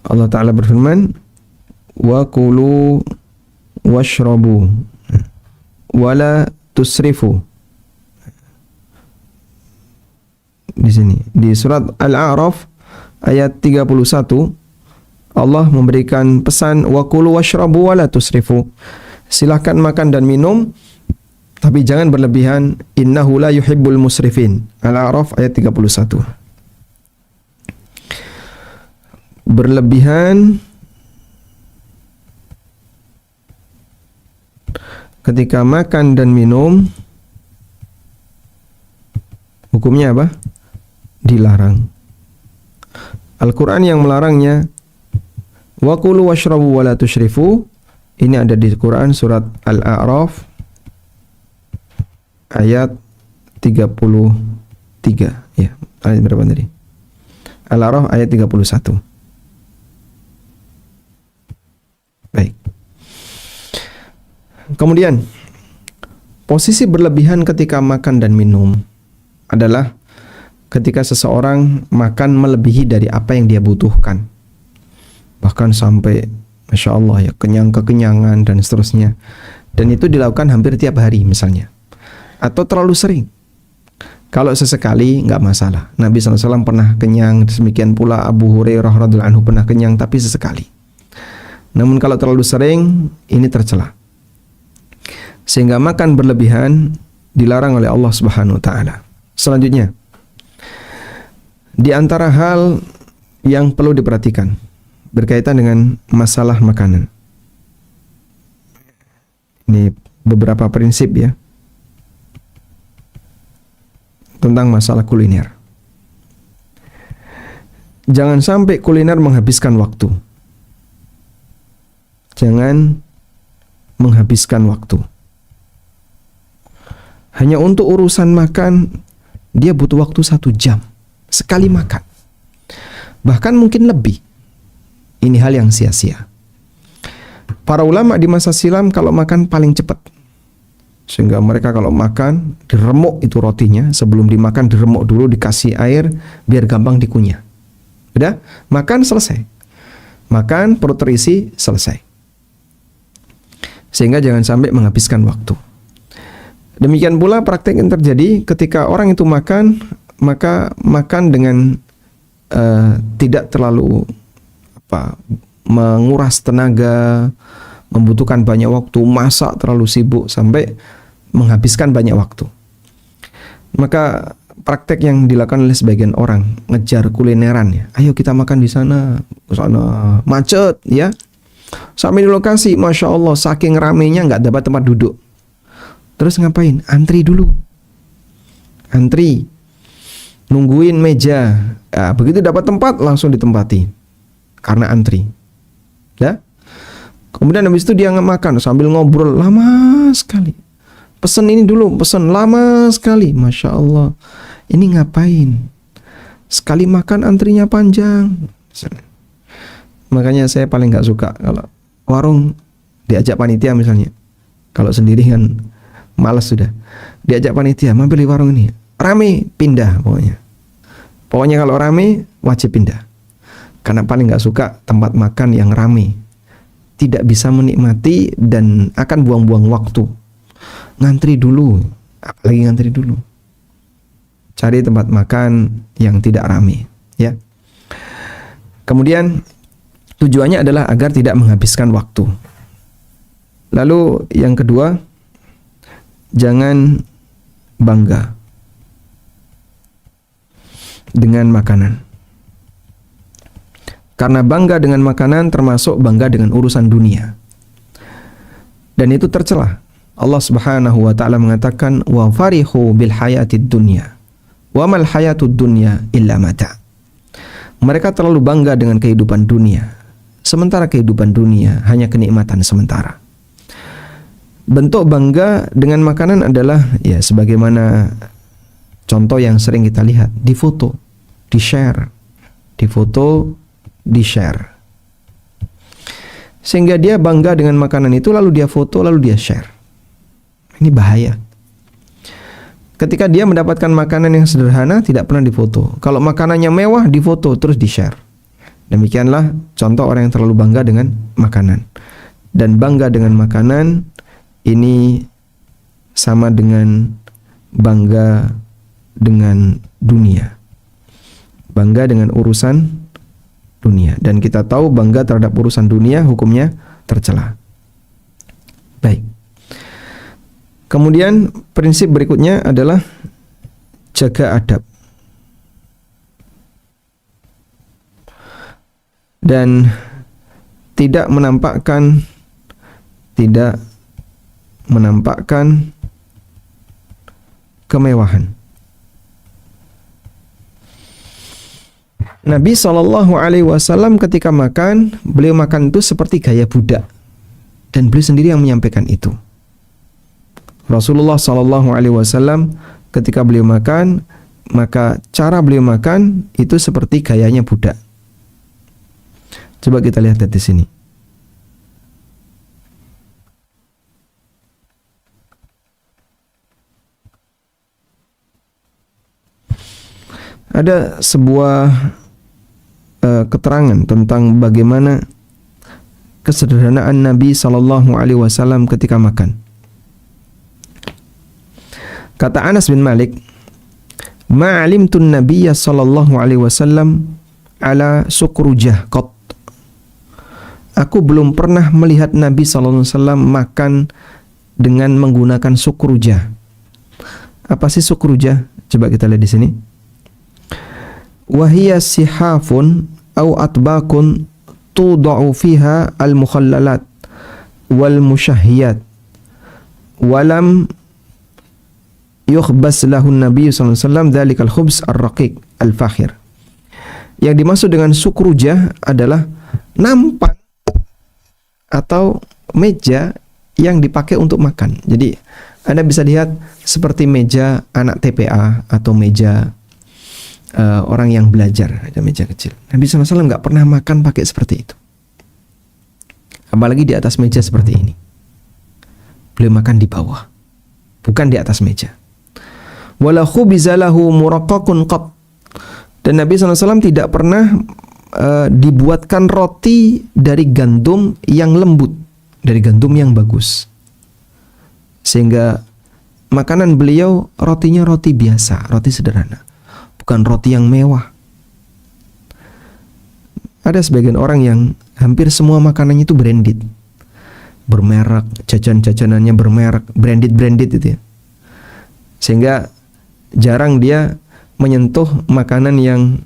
Allah taala berfirman, wa kulu washrabu wa la tusrifu. Di sini di surat Al-A'raf ayat 31 Allah memberikan pesan wa kulu washrabu wa la tusrifu. Silahkan makan dan minum tapi jangan berlebihan, innahu la yuhibbul musrifin. Al-A'raf ayat 31. Berlebihan ketika makan dan minum hukumnya apa? Dilarang. Al-Quran yang melarangnya, wa kulu washrabu wa la tusyrifu, ini ada di Quran surat Al-A'raf ayat 33. Ya, ayat berapa tadi? Al-A'raf ayat 31. Baik. Kemudian, posisi berlebihan ketika makan dan minum adalah ketika seseorang makan melebihi dari apa yang dia butuhkan. Bahkan sampai, Masya Allah ya, kekenyangan dan seterusnya. Dan itu dilakukan hampir tiap hari misalnya. Atau terlalu sering. Kalau sesekali nggak masalah. Nabi SAW pernah kenyang, demikian pula Abu Hurairah radhiyallahu anhu pernah kenyang, tapi sesekali. Namun kalau terlalu sering, ini tercela. Sehingga makan berlebihan dilarang oleh Allah Subhanahu wa taala. Selanjutnya, di antara hal yang perlu diperhatikan berkaitan dengan masalah makanan. Ini beberapa prinsip ya tentang masalah kuliner. Jangan sampai kuliner menghabiskan waktu. Jangan menghabiskan waktu. Hanya untuk urusan makan, dia butuh waktu 1 jam. Sekali makan. Bahkan mungkin lebih. Ini hal yang sia-sia. Para ulama di masa silam kalau makan paling cepat. Sehingga mereka kalau makan, diremuk itu rotinya. Sebelum dimakan diremuk dulu, dikasih air, biar gampang dikunyah. Udah, makan selesai. Makan, perut terisi, selesai. Sehingga jangan sampai menghabiskan waktu. Demikian pula praktek yang terjadi ketika orang itu makan, maka makan dengan tidak terlalu menguras tenaga, membutuhkan banyak waktu, masak terlalu sibuk sampai menghabiskan banyak waktu. Maka praktek yang dilakukan oleh sebagian orang, ngejar kulineran ya. Ayo kita makan di sana, ke sana, macet ya. Sampai di lokasi, Masya Allah, saking ramenya nggak dapat tempat duduk. Terus ngapain? Antri dulu. Antri. Nungguin meja. Begitu dapat tempat, langsung ditempati. Karena antri. Ya? Kemudian habis itu dia makan sambil ngobrol lama sekali. Pesen ini dulu, pesen lama sekali. Masya Allah. Ini ngapain? Sekali makan antrinya panjang. Makanya saya paling gak suka kalau warung diajak panitia misalnya. Kalau sendiri kan malas sudah. Diajak panitia, mampir di warung ini. Rame, pindah pokoknya. Pokoknya kalau rame, wajib pindah. Karena paling gak suka tempat makan yang rame. Tidak bisa menikmati dan akan buang-buang waktu. Ngantri dulu, apalagi ngantri dulu. Cari tempat makan yang tidak rame, ya. Kemudian tujuannya adalah agar tidak menghabiskan waktu. Lalu yang kedua, jangan bangga dengan makanan. Karena bangga dengan makanan termasuk bangga dengan urusan dunia. Dan itu tercela. Allah Subhanahu wa taala mengatakan wa farihu bil hayatid dunya wa mal hayatud dunya illa mata. Mereka terlalu bangga dengan kehidupan dunia, sementara kehidupan dunia hanya kenikmatan sementara. Bentuk bangga dengan makanan adalah ya sebagaimana contoh yang sering kita lihat, di foto, di share, di foto, di share. Sehingga dia bangga dengan makanan itu, lalu dia foto, lalu dia share. Ini bahaya. Ketika dia mendapatkan makanan yang sederhana, tidak pernah difoto. Kalau makanannya mewah, difoto, terus di-share. Demikianlah contoh orang yang terlalu bangga dengan makanan. Dan bangga dengan makanan, ini sama dengan bangga dengan dunia. Bangga dengan urusan dunia. Dan kita tahu bangga terhadap urusan dunia, hukumnya tercela. Baik. Kemudian prinsip berikutnya adalah jaga adab. Dan tidak menampakkan kemewahan. Nabi SAW ketika makan, beliau makan itu seperti gaya budak. Dan beliau sendiri yang menyampaikan itu. Rasulullah SAW ketika beliau makan, maka cara beliau makan itu seperti gayanya budak. Coba kita lihat di sini. Ada sebuah keterangan tentang bagaimana kesederhanaan Nabi SAW ketika makan. Kata Anas bin Malik, "Ma'alimtun Nabiyya sallallahu alaihi wasallam ala sukrujah qat." Aku belum pernah melihat Nabi sallallahu alaihi wasallam makan dengan menggunakan sukrujah. Apa sih sukrujah? Coba kita lihat di sini. Wa hiya sihafun aw atbaqun tudau fiha al-mukhallalat wal mushahhiyat walam yukhbas lahun Nabi sallallahu alaihi wasallam dzalikal khubz ar-raqiq al-fakhir. Yang dimaksud dengan sukrujah adalah nampan atau meja yang dipakai untuk makan. Jadi Anda bisa lihat seperti meja anak TPA atau meja orang yang belajar, ada meja kecil. Nabi SAW nggak pernah makan pakai seperti itu. Apalagi di atas meja seperti ini. Beliau makan di bawah, bukan di atas meja. Wala khubizalahu muraqqaqun qat. Dan Nabi SAW tidak pernah dibuatkan roti dari gandum yang lembut, dari gandum yang bagus. Sehingga makanan beliau rotinya roti biasa, roti sederhana, bukan roti yang mewah. Ada sebagian orang yang hampir semua makanannya itu branded, bermerek, jajan-jajanannya bermerek, branded itu ya. Sehingga jarang dia menyentuh makanan yang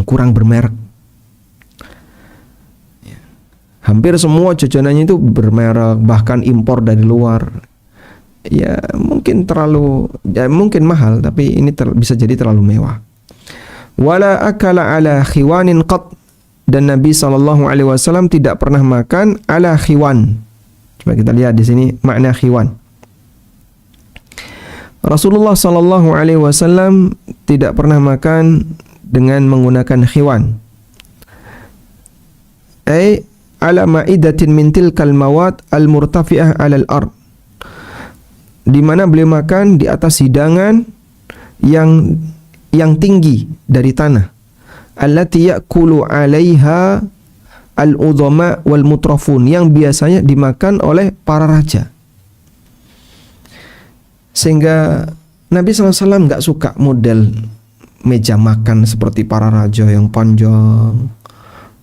kurang bermerek. Hampir semua jajanannya itu bermerek, bahkan impor dari luar. Ya mungkin mungkin mahal, tapi ini bisa jadi terlalu mewah. Wala akala ala khiwanin qat, dan Nabi SAW tidak pernah makan ala khiwan. Coba kita lihat di sini makna khiwan. Rasulullah SAW tidak pernah makan dengan menggunakan khiwan. Ay ala ma'idatin min tilkal mawad al-murtafi'ah 'alal ard. Di mana beliau makan di atas hidangan yang tinggi dari tanah. Allati ya'kulu 'alaiha al-udhama wal mutrafun, yang biasanya dimakan oleh para raja. Sehingga Nabi SAW nggak suka model meja makan seperti para raja yang panjang,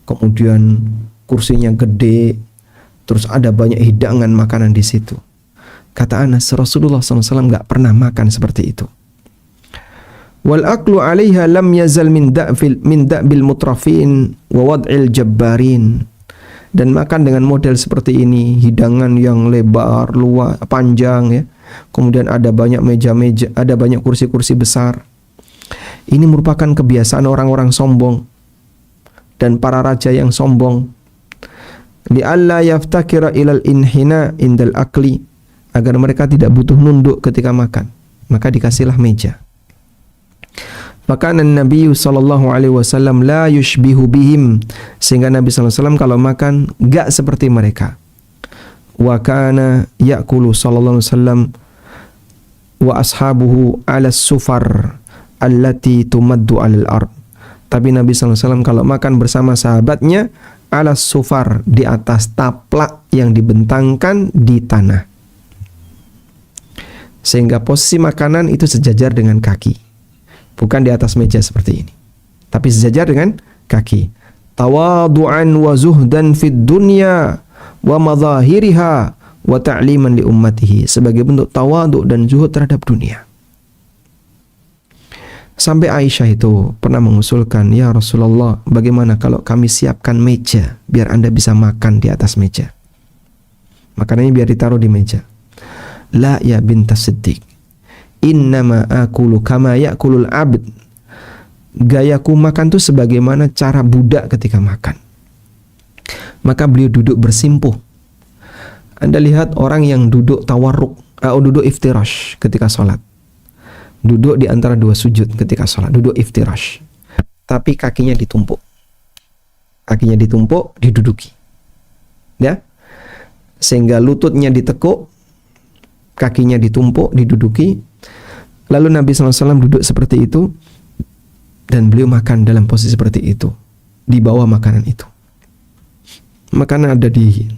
kemudian kursinya gede, terus ada banyak hidangan makanan di situ. Kata Anas, Rasulullah SAW nggak pernah makan seperti itu. Wal aklu 'alaiha lam yazal min da'bil mutrafin wa wad'il jabbarin. Dan makan dengan model seperti ini, hidangan yang lebar, luas, panjang ya. Kemudian ada banyak meja-meja, ada banyak kursi-kursi besar. Ini merupakan kebiasaan orang-orang sombong dan para raja yang sombong. Li'alla yaftakira ilal inhina indal akli, agar mereka tidak butuh nunduk ketika makan, maka dikasihlah meja. Maka Nabi sallallahu alaihi wasallam la yushbihu bihim, sehingga Nabi sallallahu alaihi wasallam kalau makan enggak seperti mereka. Wa kana ya'kulu sallallahu alaihi wasallam wa ashabuhu 'ala sufar allati tumaddu 'alal ard. Tapi Nabi sallallahu alaihi wasallam kalau makan bersama sahabatnya 'ala sufar, di atas taplak yang dibentangkan di tanah. Sehingga posisi makanan itu sejajar dengan kaki. Bukan di atas meja seperti ini, tapi sejajar dengan kaki. Tawadu'an wa zuhdan fid dunya wa madhahiriha wa ta'liman li ummatihi, sebagai bentuk tawadu dan zuhud terhadap dunia. Sampai Aisyah itu pernah mengusulkan, ya Rasulullah, bagaimana kalau kami siapkan meja biar Anda bisa makan di atas meja, makanannya biar ditaruh di meja. La ya bintas Siddiq, innama akulu kama ya'kulul abd. Gayaku makan tuh sebagaimana cara budak ketika makan. Maka beliau duduk bersimpuh. Anda lihat orang yang duduk tawarruk, duduk iftirash ketika sholat. Duduk di antara dua sujud ketika sholat, duduk iftirash. Tapi kakinya ditumpuk. Kakinya ditumpuk, diduduki. Ya. Sehingga lututnya ditekuk, kakinya ditumpuk, diduduki. Lalu Nabi SAW duduk seperti itu, dan beliau makan dalam posisi seperti itu, di bawah makanan itu. Makanan ada di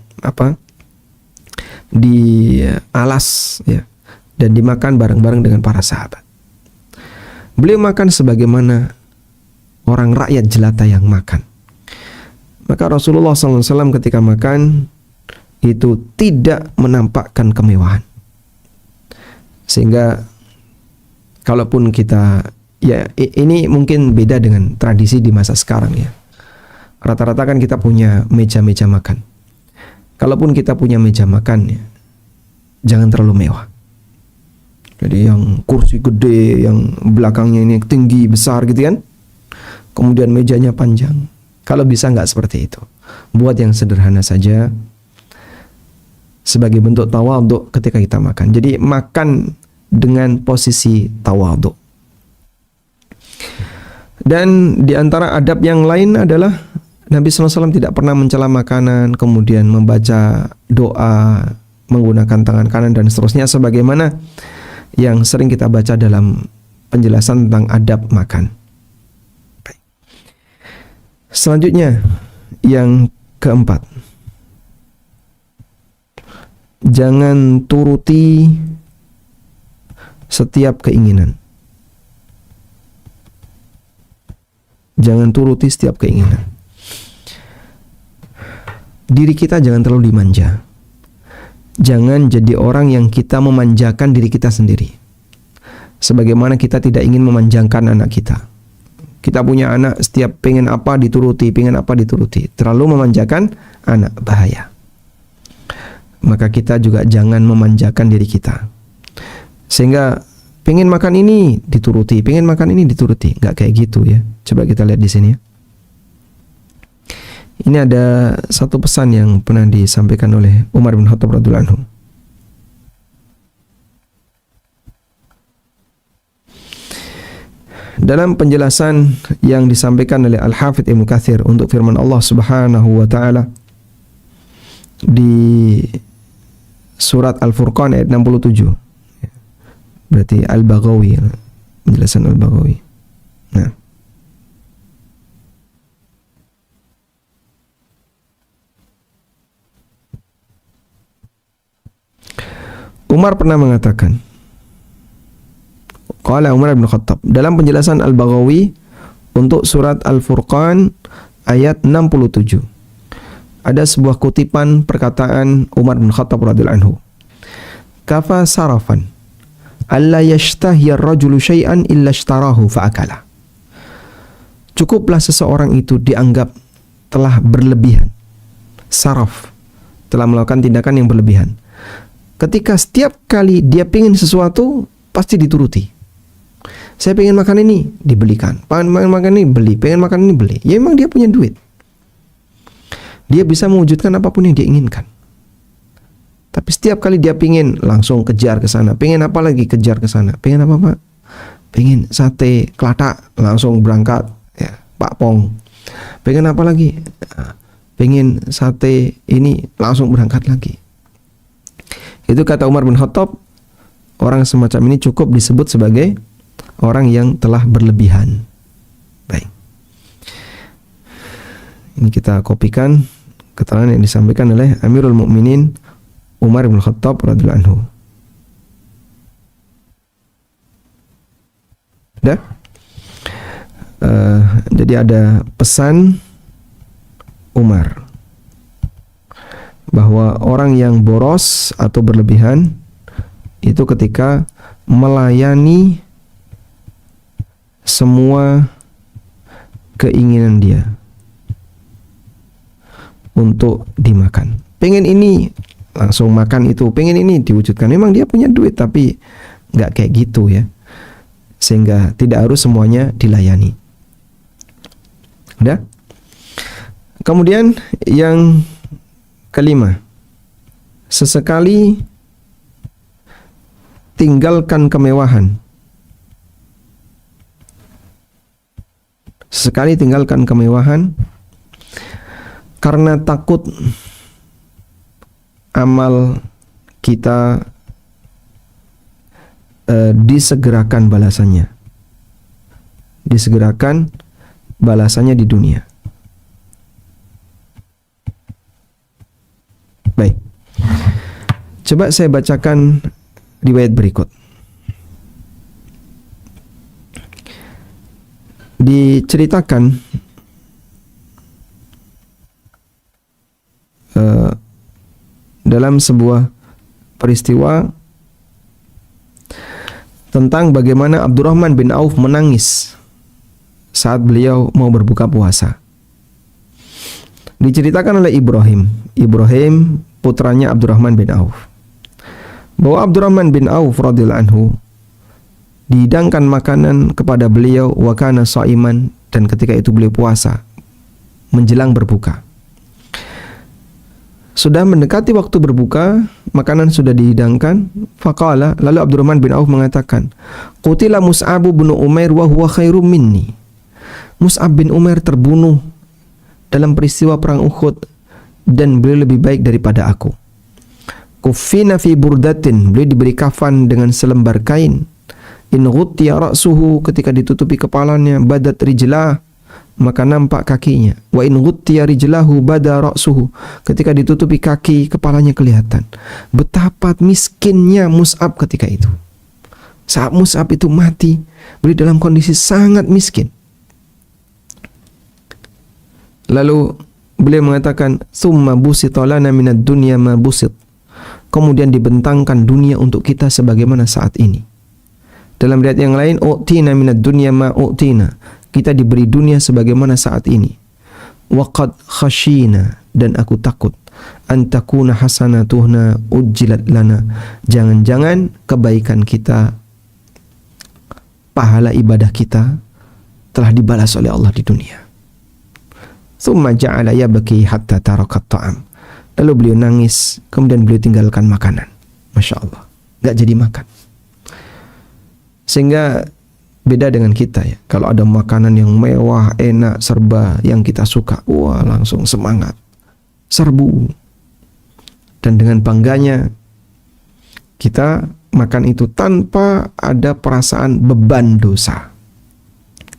alas ya, dan dimakan bareng-bareng dengan para sahabat. Beliau makan sebagaimana orang rakyat jelata yang makan. Maka Rasulullah SAW ketika makan itu tidak menampakkan kemewahan. Sehingga kalaupun kita, ya ini mungkin beda dengan tradisi di masa sekarang ya. Rata-rata kan kita punya meja-meja makan. Kalaupun kita punya meja makan ya, jangan terlalu mewah. Jadi yang kursi gede, yang belakangnya ini tinggi, besar gitu kan. Kemudian mejanya panjang. Kalau bisa nggak seperti itu. Buat yang sederhana saja, sebagai bentuk tawadhu ketika kita makan. Jadi makan dengan posisi tawadhu. Dan di antara adab yang lain adalah Nabi SAW tidak pernah mencela makanan, kemudian membaca doa menggunakan tangan kanan dan seterusnya, sebagaimana yang sering kita baca dalam penjelasan tentang adab makan. Selanjutnya yang keempat, jangan turuti setiap keinginan. Jangan turuti setiap keinginan. Diri kita jangan terlalu dimanja. Jangan jadi orang yang kita memanjakan diri kita sendiri. Sebagaimana kita tidak ingin memanjakan anak kita. Kita punya anak, setiap pengen apa dituruti, pengen apa dituruti. Terlalu memanjakan anak, bahaya. Maka kita juga jangan memanjakan diri kita. Sehingga pengen makan ini dituruti, pengen makan ini dituruti. Nggak kayak gitu ya. Coba kita lihat di sini ya. Ini ada satu pesan yang pernah disampaikan oleh Umar bin Khattab radhiyallahu anhu. Dalam penjelasan yang disampaikan oleh Al-Hafidz Ibnu Katsir untuk firman Allah Subhanahu wa taala di surat Al-Furqan ayat 67. Berarti Al-Baghawi, penjelasan Al-Baghawi. Nah, Umar pernah mengatakan, qala Umar bin Khattab, dalam penjelasan Al-Baghawi untuk surat Al-Furqan ayat 67. Ada sebuah kutipan perkataan Umar bin Khattab radhiyallahu anhu. Kafa sarafan alla yashtahiya ar-rajulu syai'an illa ishtarahu fa'akala. Cukuplah seseorang itu dianggap telah berlebihan. Saraf, telah melakukan tindakan yang berlebihan. Ketika setiap kali dia pingin sesuatu, pasti dituruti. Saya pengen makan ini, dibelikan. Pengen makan ini, beli. Pengen makan ini, beli. Ya memang dia punya duit. Dia bisa mewujudkan apapun yang dia inginkan. Tapi setiap kali dia pingin, langsung kejar ke sana. Pengen apa lagi, kejar ke sana. Pengen apa, Pak? Pengen sate kelatak, langsung berangkat. Ya, Pak Pong. Pengen apa lagi? Pengen sate ini, langsung berangkat lagi. Itu kata Umar bin Khattab, orang semacam ini cukup disebut sebagai orang yang telah berlebihan. Baik. Ini kita kopikan keterangan yang disampaikan oleh Amirul Mukminin Umar bin Khattab radhiyallahu anhu. Dah? Jadi ada pesan Umar bahwa orang yang boros atau berlebihan itu ketika melayani semua keinginan dia untuk dimakan. Pengen ini, langsung makan itu. Pengen ini, diwujudkan. Memang dia punya duit, tapi nggak kayak gitu ya. Sehingga tidak harus semuanya dilayani. Udah? Kemudian yang kelima, sesekali tinggalkan kemewahan. Sesekali tinggalkan kemewahan karena takut amal kita disegerakan balasannya. Disegerakan balasannya di dunia. Baik. Coba saya bacakan riwayat berikut. Diceritakan dalam sebuah peristiwa tentang bagaimana Abdurrahman bin Auf menangis saat beliau mau berbuka puasa. Diceritakan oleh Ibrahim putranya Abdurrahman bin Auf, bahwa Abdurrahman bin Auf radhiyallahu anhu dihidangkan makanan kepada beliau wa kana shaiman, dan ketika itu beliau puasa menjelang berbuka. Sudah mendekati waktu berbuka, makanan sudah dihidangkan. Faqala, lalu Abdurrahman bin Auf mengatakan, qutila Mus'ab bin Umair wa huwa khairum minni. Mus'ab bin Umair terbunuh dalam peristiwa perang Uhud dan beliau lebih baik daripada aku. Kuffina fi burdatin, beliau diberi kafan dengan selembar kain. In ghuttiya ra'suhu, ketika ditutupi kepalanya, badat rijlah, maka nampak kakinya. Wa in ghuttiya rijlahu bada ra'suhu, ketika ditutupi kaki, kepalanya kelihatan. Betapa miskinnya Mus'ab ketika itu. Saat Mus'ab itu mati, beliau dalam kondisi sangat miskin. Lalu beliau mengatakan, "Tsumma busita lana minad dunya ma busit." Kemudian dibentangkan dunia untuk kita sebagaimana saat ini. Dalam riwayat yang lain, "U'tina minad dunya ma u'tina." Kita diberi dunia sebagaimana saat ini. Wa qad khashina, dan aku takut an takuna hasanatuhna ujjilat lana. Jangan-jangan kebaikan kita, pahala ibadah kita telah dibalas oleh Allah di dunia. Thumma ja'ala yabki hatta taraka ta'am. Lalu beliau nangis, kemudian beliau tinggalkan makanan. Masya Allah, nggak jadi makan. Sehingga beda dengan kita ya. Kalau ada makanan yang mewah, enak, serba yang kita suka, wah langsung semangat, serbu. Dan dengan bangganya kita makan itu tanpa ada perasaan beban dosa.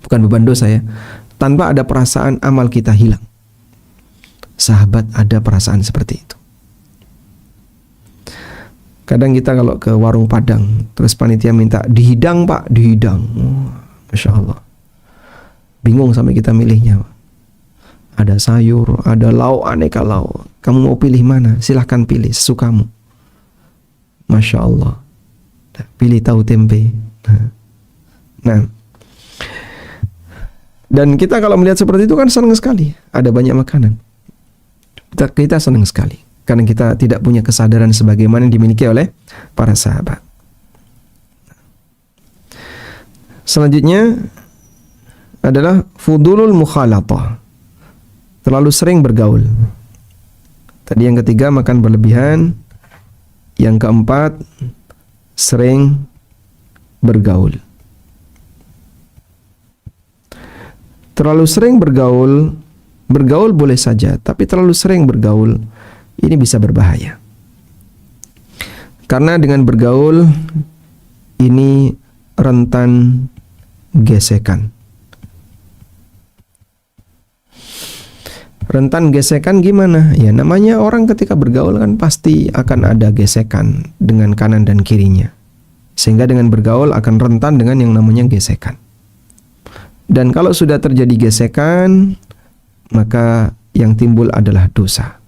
Bukan beban dosa ya, tanpa ada perasaan amal kita hilang. Sahabat ada perasaan seperti itu. Kadang kita kalau ke warung Padang, terus panitia minta dihidang pak, dihidang. Masya Allah. Bingung sampai kita milihnya. Ada sayur, ada lauk, aneka lauk. Kamu mau pilih mana? Silahkan pilih, sesukamu. Masya Allah. Pilih tahu tempe. Nah. Dan kita kalau melihat seperti itu kan senang sekali. Ada banyak makanan. Kita senang sekali. Karena kita tidak punya kesadaran sebagaimana yang dimiliki oleh para sahabat. Selanjutnya adalah fudulul mukhalatah. Terlalu sering bergaul. Tadi yang ketiga makan berlebihan. Yang keempat sering bergaul. Terlalu sering bergaul boleh saja, tapi terlalu sering bergaul ini bisa berbahaya. Karena dengan bergaul ini rentan gesekan. Rentan gesekan gimana? Ya namanya orang ketika bergaul kan pasti akan ada gesekan dengan kanan dan kirinya. Sehingga dengan bergaul akan rentan dengan yang namanya gesekan. Dan kalau sudah terjadi gesekan, maka yang timbul adalah dosa.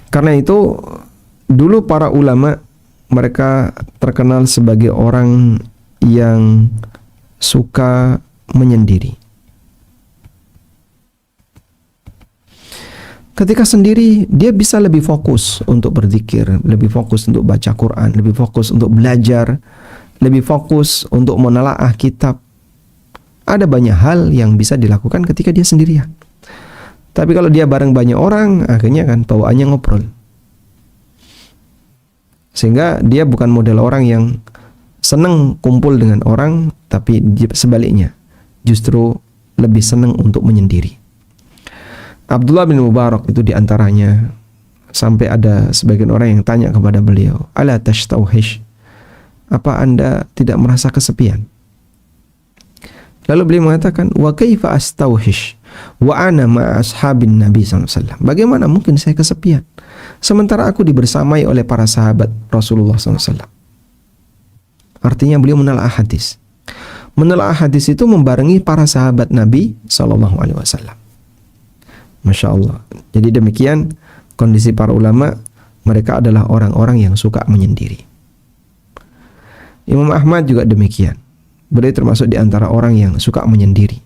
Karena itu dulu para ulama mereka terkenal sebagai orang yang suka menyendiri. Ketika sendiri dia bisa lebih fokus untuk berzikir, lebih fokus untuk baca Quran, lebih fokus untuk belajar, lebih fokus untuk menelaah kitab. Ada banyak hal yang bisa dilakukan ketika dia sendirian. Tapi kalau dia bareng banyak orang, akhirnya kan bawaannya ngobrol. Sehingga dia bukan model orang yang senang kumpul dengan orang, tapi sebaliknya, justru lebih senang untuk menyendiri. Abdullah bin Mubarak itu diantaranya, sampai ada sebagian orang yang tanya kepada beliau, ala tashtauhish, apa anda tidak merasa kesepian? Lalu beliau mengatakan, wa kaifa astauhish wa ana ma'a ashabin Nabi SAW. Bagaimana mungkin saya kesepian sementara aku dibersamai oleh para sahabat Rasulullah SAW. Artinya beliau menelaah hadis. Menelaah hadis itu membarengi para sahabat Nabi SAW. Masya Allah. Jadi demikian kondisi para ulama. Mereka adalah orang-orang yang suka menyendiri. Imam Ahmad juga demikian. Beliau termasuk di antara orang yang suka menyendiri.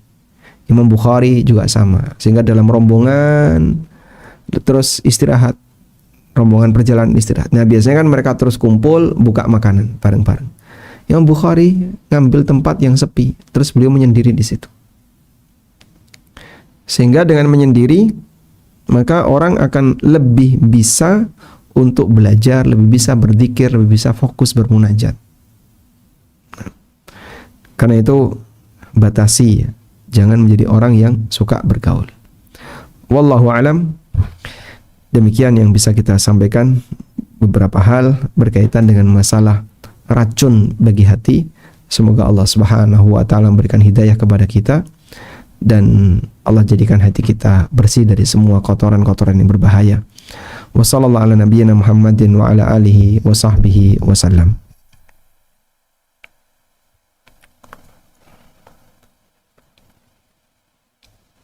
Imam Bukhari juga sama. Sehingga dalam rombongan terus istirahat. Rombongan perjalanan istirahat. Nah biasanya kan mereka terus kumpul buka makanan bareng-bareng. Imam Bukhari ngambil tempat yang sepi. Terus beliau menyendiri di situ. Sehingga dengan menyendiri maka orang akan lebih bisa untuk belajar, lebih bisa berzikir, lebih bisa fokus bermunajat. Karena itu batasi, jangan menjadi orang yang suka bergaul. Wallahu alam. Demikian yang bisa kita sampaikan, beberapa hal berkaitan dengan masalah racun bagi hati. Semoga Allah Subhanahu wa taala memberikan hidayah kepada kita dan Allah jadikan hati kita bersih dari semua kotoran-kotoran yang berbahaya. Wa sallallahu ala nabiyyina Muhammadin wa ala alihi wa sahbihi wasallam.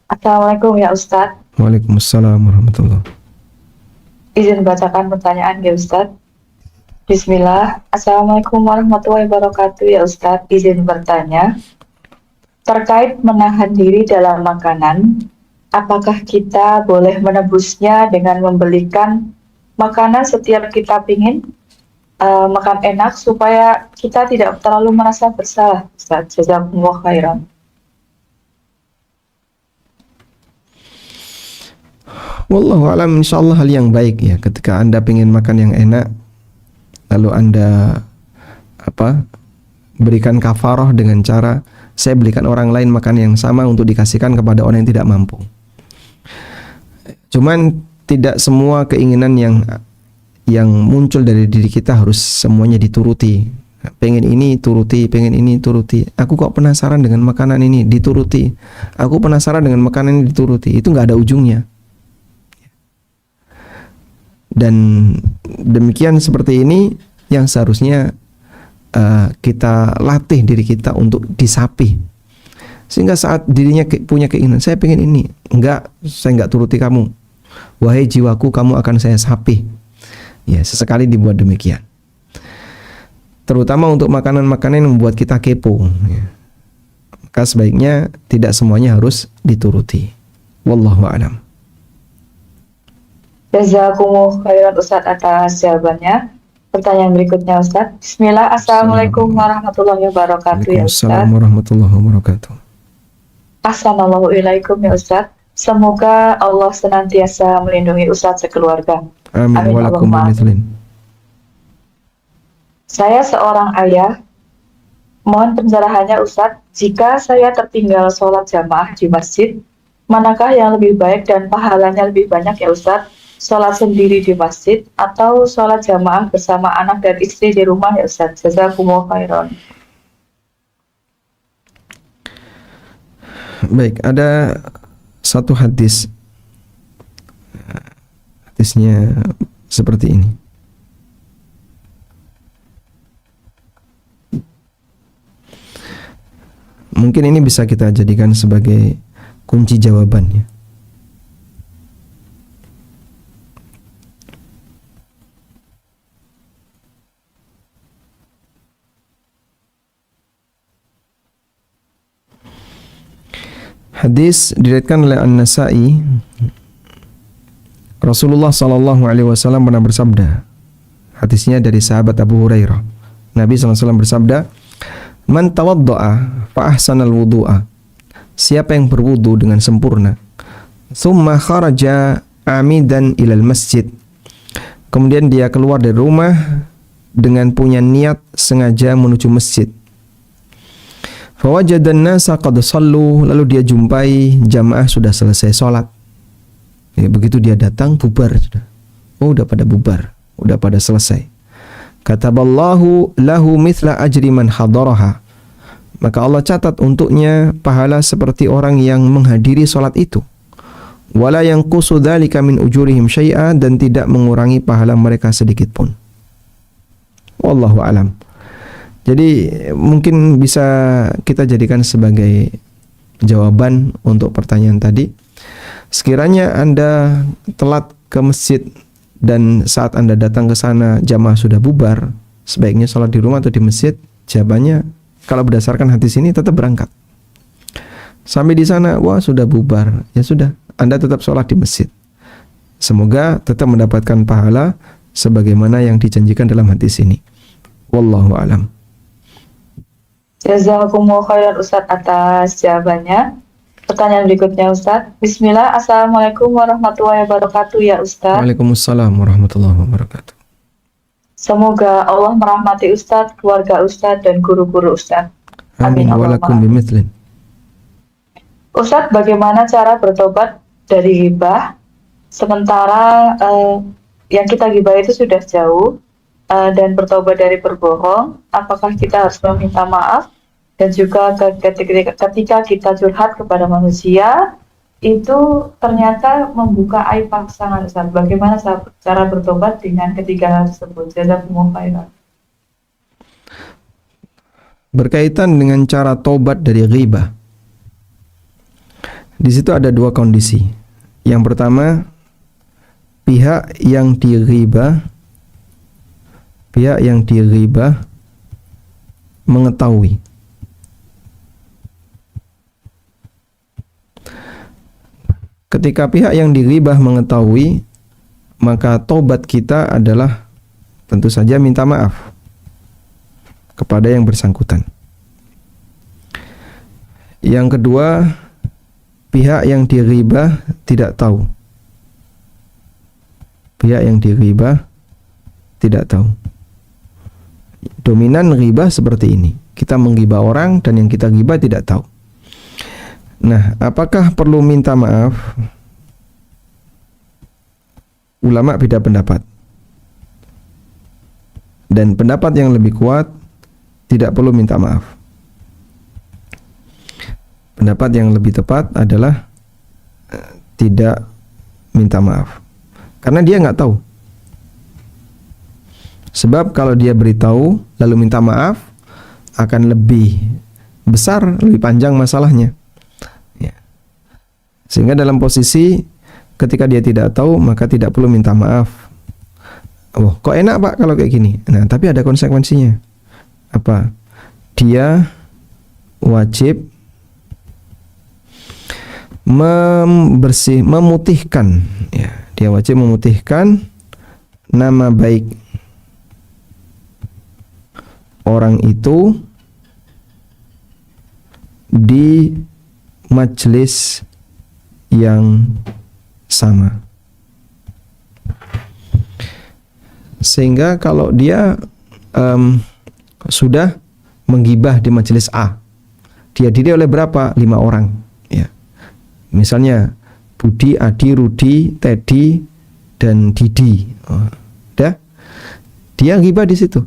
Assalamualaikum ya Ustadz. Waalaikumsalam warahmatullahi. Izin bacakan pertanyaan ya Ustadz. Bismillah. Assalamualaikum warahmatullahi wabarakatuh ya Ustadz. Izin bertanya. Terkait menahan diri dalam makanan, apakah kita boleh menebusnya dengan membelikan makanan setiap kita pingin makan enak supaya kita tidak terlalu merasa bersalah? Ustadz, jazakumullah khairan. Wallahu alam, insyaallah hal yang baik ya. Ketika Anda ingin makan yang enak, lalu Anda berikan kafarah dengan cara saya belikan orang lain makan yang sama untuk dikasihkan kepada orang yang tidak mampu. Cuman tidak semua keinginan yang muncul dari diri kita harus semuanya dituruti. Pengen ini turuti, pengen ini turuti. Aku kok penasaran dengan makanan ini, dituruti. Aku penasaran dengan makanan ini, dituruti. Itu nggak ada ujungnya. Dan demikian seperti ini yang seharusnya kita latih diri kita untuk disapi, sehingga saat dirinya punya keinginan, saya pengen ini, saya enggak turuti kamu, wahai jiwaku, kamu akan saya sapi. Ya, sesekali dibuat demikian, terutama untuk makanan-makanan yang membuat kita kepo ya. Maka sebaiknya tidak semuanya harus dituruti. Wallahu a'lam. Jazakumullah khairan Ustaz atas jawabannya. Pertanyaan berikutnya Ustaz. Bismillah. Assalamualaikum warahmatullahi wabarakatuh ya Ustaz. Waalaikumsalam warahmatullahi wabarakatuh. Assalamualaikum ya Ustaz. Semoga Allah senantiasa melindungi Ustaz sekeluarga. Amin. Walakum bimithlin. Saya seorang ayah. Mohon pencerahannya Ustaz. Jika saya tertinggal sholat jamaah di masjid, manakah yang lebih baik dan pahalanya lebih banyak ya Ustaz? Sholat sendiri di masjid atau sholat jamaah bersama anak dan istri di rumah ya Ustaz? Jazakumullah khairan. Baik, ada satu hadis. Hadisnya seperti ini. Mungkin ini bisa kita jadikan sebagai kunci jawabannya. Hadis diriwayatkan oleh An-Nasa'i. Rasulullah sallallahu alaihi wasallam pernah bersabda. Hadisnya dari sahabat Abu Hurairah. Nabi sallallahu alaihi wasallam bersabda, "Man tawadda'a fa ahsanal wudu'a." Siapa yang berwudu dengan sempurna, tsumma kharaja amidan ilal masjid. Kemudian dia keluar dari rumah dengan punya niat sengaja menuju masjid. Fawajadan nasa qad sallu, lalu dia jumpai jamaah sudah selesai sholat. Ya, begitu dia datang bubar sudah. Oh, udah pada bubar, udah pada selesai. Kataballahu lahu mithla ajri man hadaraha. Maka Allah catat untuknya pahala seperti orang yang menghadiri sholat itu. Wala yanqusu dzalika min ujurihim syai'a, dan tidak mengurangi pahala mereka sedikit pun. Wallahu alam. Jadi mungkin bisa kita jadikan sebagai jawaban untuk pertanyaan tadi. Sekiranya Anda telat ke masjid dan saat Anda datang ke sana jamaah sudah bubar, sebaiknya sholat di rumah atau di masjid? Jawabannya, kalau berdasarkan hadis ini tetap berangkat. Sampai di sana, wah sudah bubar, ya sudah, Anda tetap sholat di masjid. Semoga tetap mendapatkan pahala sebagaimana yang dijanjikan dalam hadis ini. Wallahu a'lam. Jazakumullah khairan Ustaz atas jawabannya. Pertanyaan berikutnya Ustaz. Bismillah. Assalamualaikum warahmatullahi wabarakatuh ya Ustaz. Waalaikumsalam warahmatullahi wabarakatuh. Semoga Allah merahmati Ustaz, keluarga Ustaz, dan guru-guru Ustaz. Amin. Walakum bimithlin. Ustaz, bagaimana cara bertobat dari ghibah sementara yang kita ghibah itu sudah jauh, dan bertobat dari berbohong? Apakah kita harus meminta maaf? Dan juga ketika kita curhat kepada manusia, itu ternyata membuka aib pasangan Ustaz. Bagaimana cara bertobat dengan ketiga hal tersebut? Jazakumullah khairan. Berkaitan dengan cara tobat dari ghibah, di situ ada dua kondisi. Yang pertama, pihak yang dighibah mengetahui. Ketika pihak yang dighibah mengetahui, maka tobat kita adalah tentu saja minta maaf kepada yang bersangkutan. Yang kedua, pihak yang dighibah tidak tahu. Pihak yang dighibah tidak tahu. Dominan ghibah seperti ini. Kita menggibah orang dan yang kita ghibah tidak tahu. Nah, apakah perlu minta maaf? Ulama beda pendapat. Dan pendapat yang lebih kuat tidak perlu minta maaf. Pendapat yang lebih tepat adalah tidak minta maaf. Karena dia nggak tahu. Sebab kalau dia beritahu lalu minta maaf, akan lebih besar, lebih panjang masalahnya. Ya. Sehingga dalam posisi ketika dia tidak tahu, maka tidak perlu minta maaf. Oh, kok enak Pak kalau kayak gini? Nah, tapi ada konsekuensinya. Apa? Dia wajib memutihkan, ya, dia wajib memutihkan nama baik orang itu di majelis yang sama. Sehingga kalau dia sudah menggibah di majelis A, dihadiri oleh berapa? 5 orang, ya. Misalnya Budi, Adi, Rudi, Teddy, dan Didi. Udah, dia gibah di situ.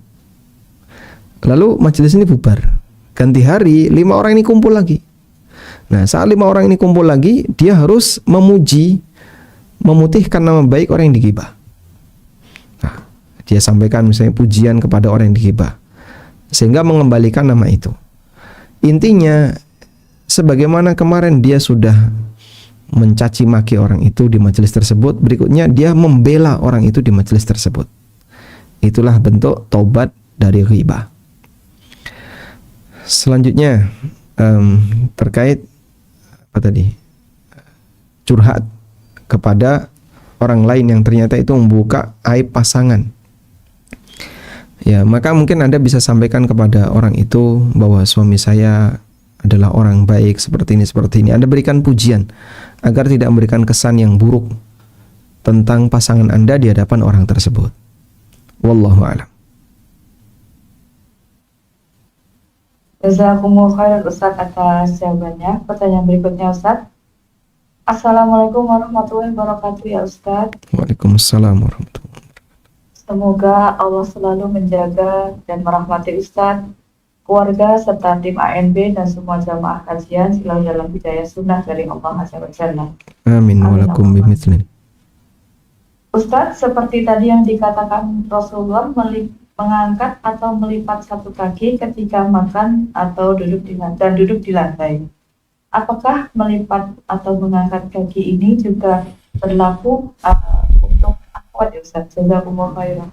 Lalu majelis ini bubar. Ganti hari, 5 orang ini kumpul lagi. Nah, saat 5 orang ini kumpul lagi, dia harus memuji, memutihkan nama baik orang yang digibah. Nah, dia sampaikan misalnya pujian kepada orang yang digibah, sehingga mengembalikan nama itu. Intinya, sebagaimana kemarin dia sudah mencaci maki orang itu di majelis tersebut, berikutnya dia membela orang itu di majelis tersebut. Itulah bentuk taubat dari ghibah. Selanjutnya terkait apa tadi? Curhat kepada orang lain yang ternyata itu membuka aib pasangan. Ya, maka mungkin Anda bisa sampaikan kepada orang itu bahwa suami saya adalah orang baik seperti ini. Anda berikan pujian agar tidak memberikan kesan yang buruk tentang pasangan Anda di hadapan orang tersebut. Wallahu a'lam. Jazakumullah khairan Ustaz atas jawabannya. Pertanyaan berikutnya Ustaz. Assalamualaikum warahmatullahi wabarakatuh ya Ustaz. Waalaikumsalam warahmatullahi wabarakatuh. Semoga Allah selalu menjaga dan merahmati Ustaz, keluarga serta tim ANB dan semua jamaah kajian selalu dalam hidayah sunnah dari Allah Azza wa Jalla. Amin walakum bimithlin. Ustaz, seperti tadi yang dikatakan Rasulullah mengangkat atau melipat satu kaki ketika makan atau duduk di lantai. Apakah melipat atau mengangkat kaki ini juga berlaku untuk akhwat ya Ustaz? Jazakumullah khairan.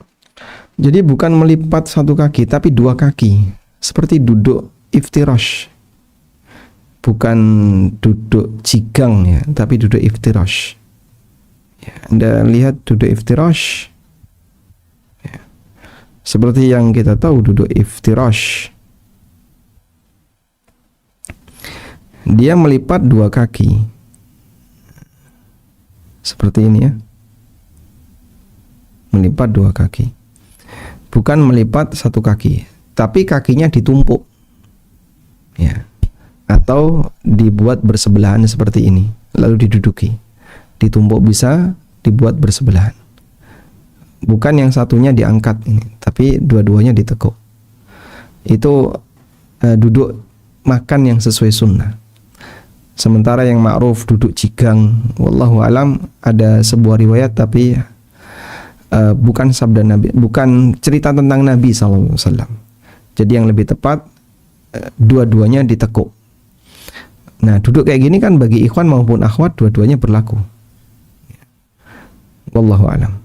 Jadi bukan melipat satu kaki tapi 2 kaki. Seperti duduk iftirash, bukan duduk cigang ya, tapi duduk iftirash. Ya, Anda lihat duduk iftirash, ya. Seperti yang kita tahu duduk iftirash, dia melipat 2 kaki, seperti ini ya, melipat 2 kaki, bukan melipat satu kaki. Tapi kakinya ditumpuk, ya, atau dibuat bersebelahan seperti ini, lalu diduduki. Ditumpuk bisa dibuat bersebelahan. Bukan yang satunya diangkat ini, tapi dua-duanya ditekuk. Itu duduk makan yang sesuai sunnah. Sementara yang ma'ruf duduk cigang, wallahu alam, ada sebuah riwayat tapi bukan sabda Nabi, bukan cerita tentang Nabi sallallahu alaihi wasallam. Jadi yang lebih tepat dua-duanya ditekuk. Nah, duduk kayak gini kan bagi ikhwan maupun akhwat dua-duanya berlaku. Wallahu a'lam.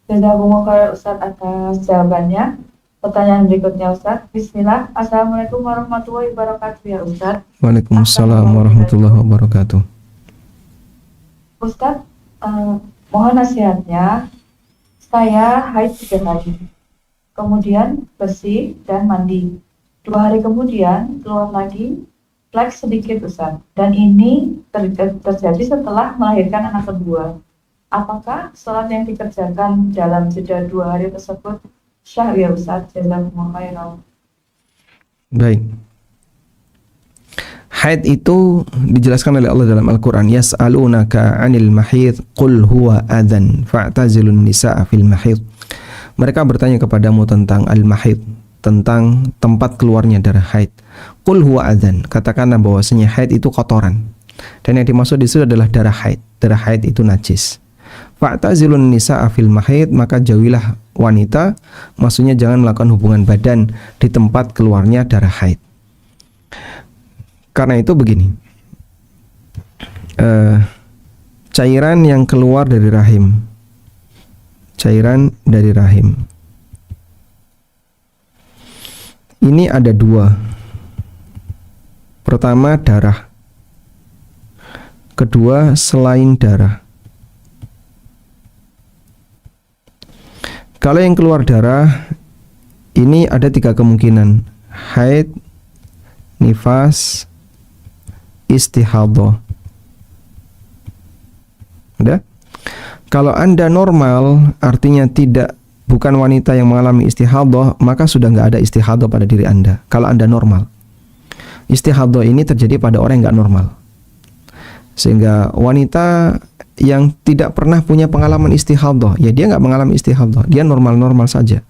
Jazakumullah khairan Ustaz atas jawabannya. Pertanyaan berikutnya Ustaz. Bismillah. Assalamualaikum warahmatullahi wabarakatuh ya Ustaz. Waalaikumsalam warahmatullahi wabarakatuh. Ustaz, mohon nasihatnya. Saya haid 3 hari, kemudian bersih dan mandi. 2 hari kemudian keluar lagi, flek sedikit Ustaz, dan ini terjadi setelah melahirkan anak kedua. Apakah sholat yang dikerjakan dalam jeda 2 hari tersebut syah ya Ustaz? Jazakumullah khairan. Baik. Haid itu dijelaskan oleh Allah dalam Al-Quran. Yas'alunaka 'anil mahid qul huwa adhan fa'tazilun nisa'a fil mahid. Mereka bertanya kepadamu tentang al-mahid, tentang tempat keluarnya darah haid. Qul huwa adhan, katakanlah bahwasanya haid itu kotoran. Dan yang dimaksud di situ adalah darah haid. Darah haid itu najis. Fa'tazilun nisa'a fil mahid, maka jauhilah wanita, maksudnya jangan melakukan hubungan badan di tempat keluarnya darah haid. Karena itu begini, cairan yang keluar dari rahim, cairan dari rahim ini ada dua. Pertama darah, kedua selain darah. Kalau yang keluar darah ini ada 3 kemungkinan: haid, nifas, istihadhah. Udah? Kalau Anda normal, artinya bukan wanita yang mengalami istihadhah, maka sudah nggak ada istihadhah pada diri Anda. Kalau Anda normal, istihadhah ini terjadi pada orang yang nggak normal. Sehingga wanita yang tidak pernah punya pengalaman istihadhah, ya dia nggak mengalami istihadhah, dia normal-normal saja.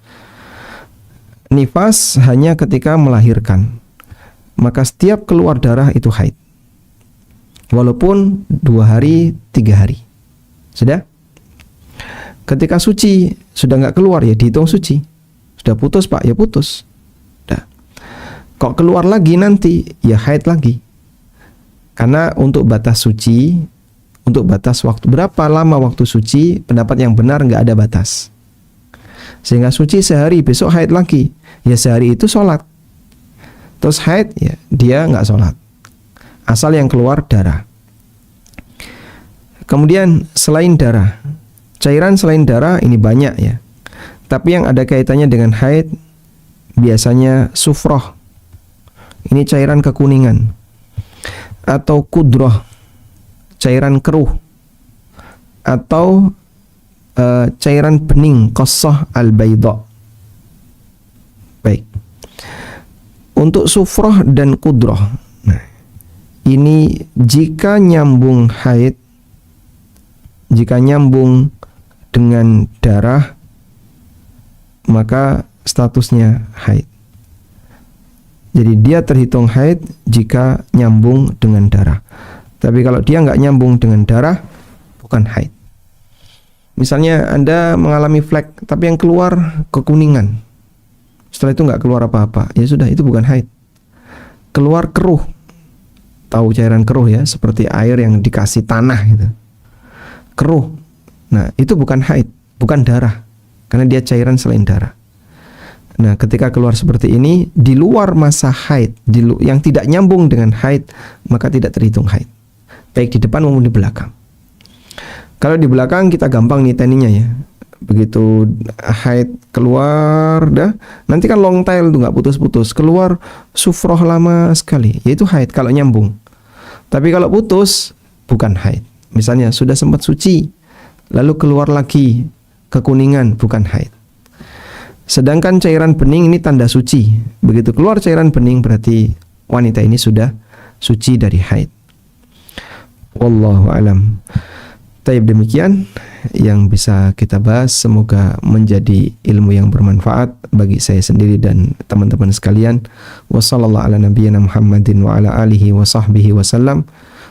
Nifas hanya ketika melahirkan, maka setiap keluar darah itu haid, walaupun 2 hari, 3 hari. Sudah? Ketika suci, sudah nggak keluar, ya dihitung suci. Sudah putus Pak, ya putus. Sudah. Kok keluar lagi nanti, ya haid lagi. Karena untuk batas suci, untuk batas waktu, berapa lama waktu suci, pendapat yang benar nggak ada batas. Sehingga suci sehari, besok haid lagi. Ya sehari itu sholat. Terus haid, ya dia nggak sholat. Asal yang keluar darah. Kemudian selain darah, cairan selain darah ini banyak ya. Tapi yang ada kaitannya dengan haid biasanya sufroh. Ini cairan kekuningan. Atau kudroh, cairan keruh. Atau cairan bening, qasah al-baydha. Baik. Untuk sufroh dan kudroh, nah, ini jika nyambung haid, jika nyambung dengan darah, maka statusnya haid. Jadi dia terhitung haid jika nyambung dengan darah. Tapi kalau dia nggak nyambung dengan darah, bukan haid. Misalnya Anda mengalami flek, tapi yang keluar kekuningan. Setelah itu nggak keluar apa-apa, ya sudah, itu bukan haid. Keluar keruh, tahu cairan keruh ya, seperti air yang dikasih tanah gitu. Keruh, nah itu bukan haid, bukan darah, karena dia cairan selain darah. Nah ketika keluar seperti ini, di luar masa haid, yang tidak nyambung dengan haid, maka tidak terhitung haid, baik di depan maupun di belakang. Kalau di belakang kita gampang nih teninya ya. Begitu haid keluar dah, nanti kan long tail tuh nggak putus-putus, keluar sufroh lama sekali, yaitu haid kalau nyambung. Tapi kalau putus, bukan haid. Misalnya sudah sempat suci, lalu keluar lagi kekuningan, bukan haid. Sedangkan cairan bening ini tanda suci. Begitu keluar cairan bening berarti wanita ini sudah suci dari haid. Wallahu alam. Taib, demikian yang bisa kita bahas. Semoga menjadi ilmu yang bermanfaat bagi saya sendiri dan teman-teman sekalian. Wa sallallahu ala nabiyyina Muhammadin wa ala alihi wa sahbihi wasallam.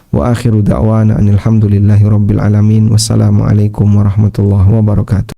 Wa akhiru da'wana anil hamdulillahi rabbil alamin. Wassalamualaikum warahmatullahi wabarakatuh.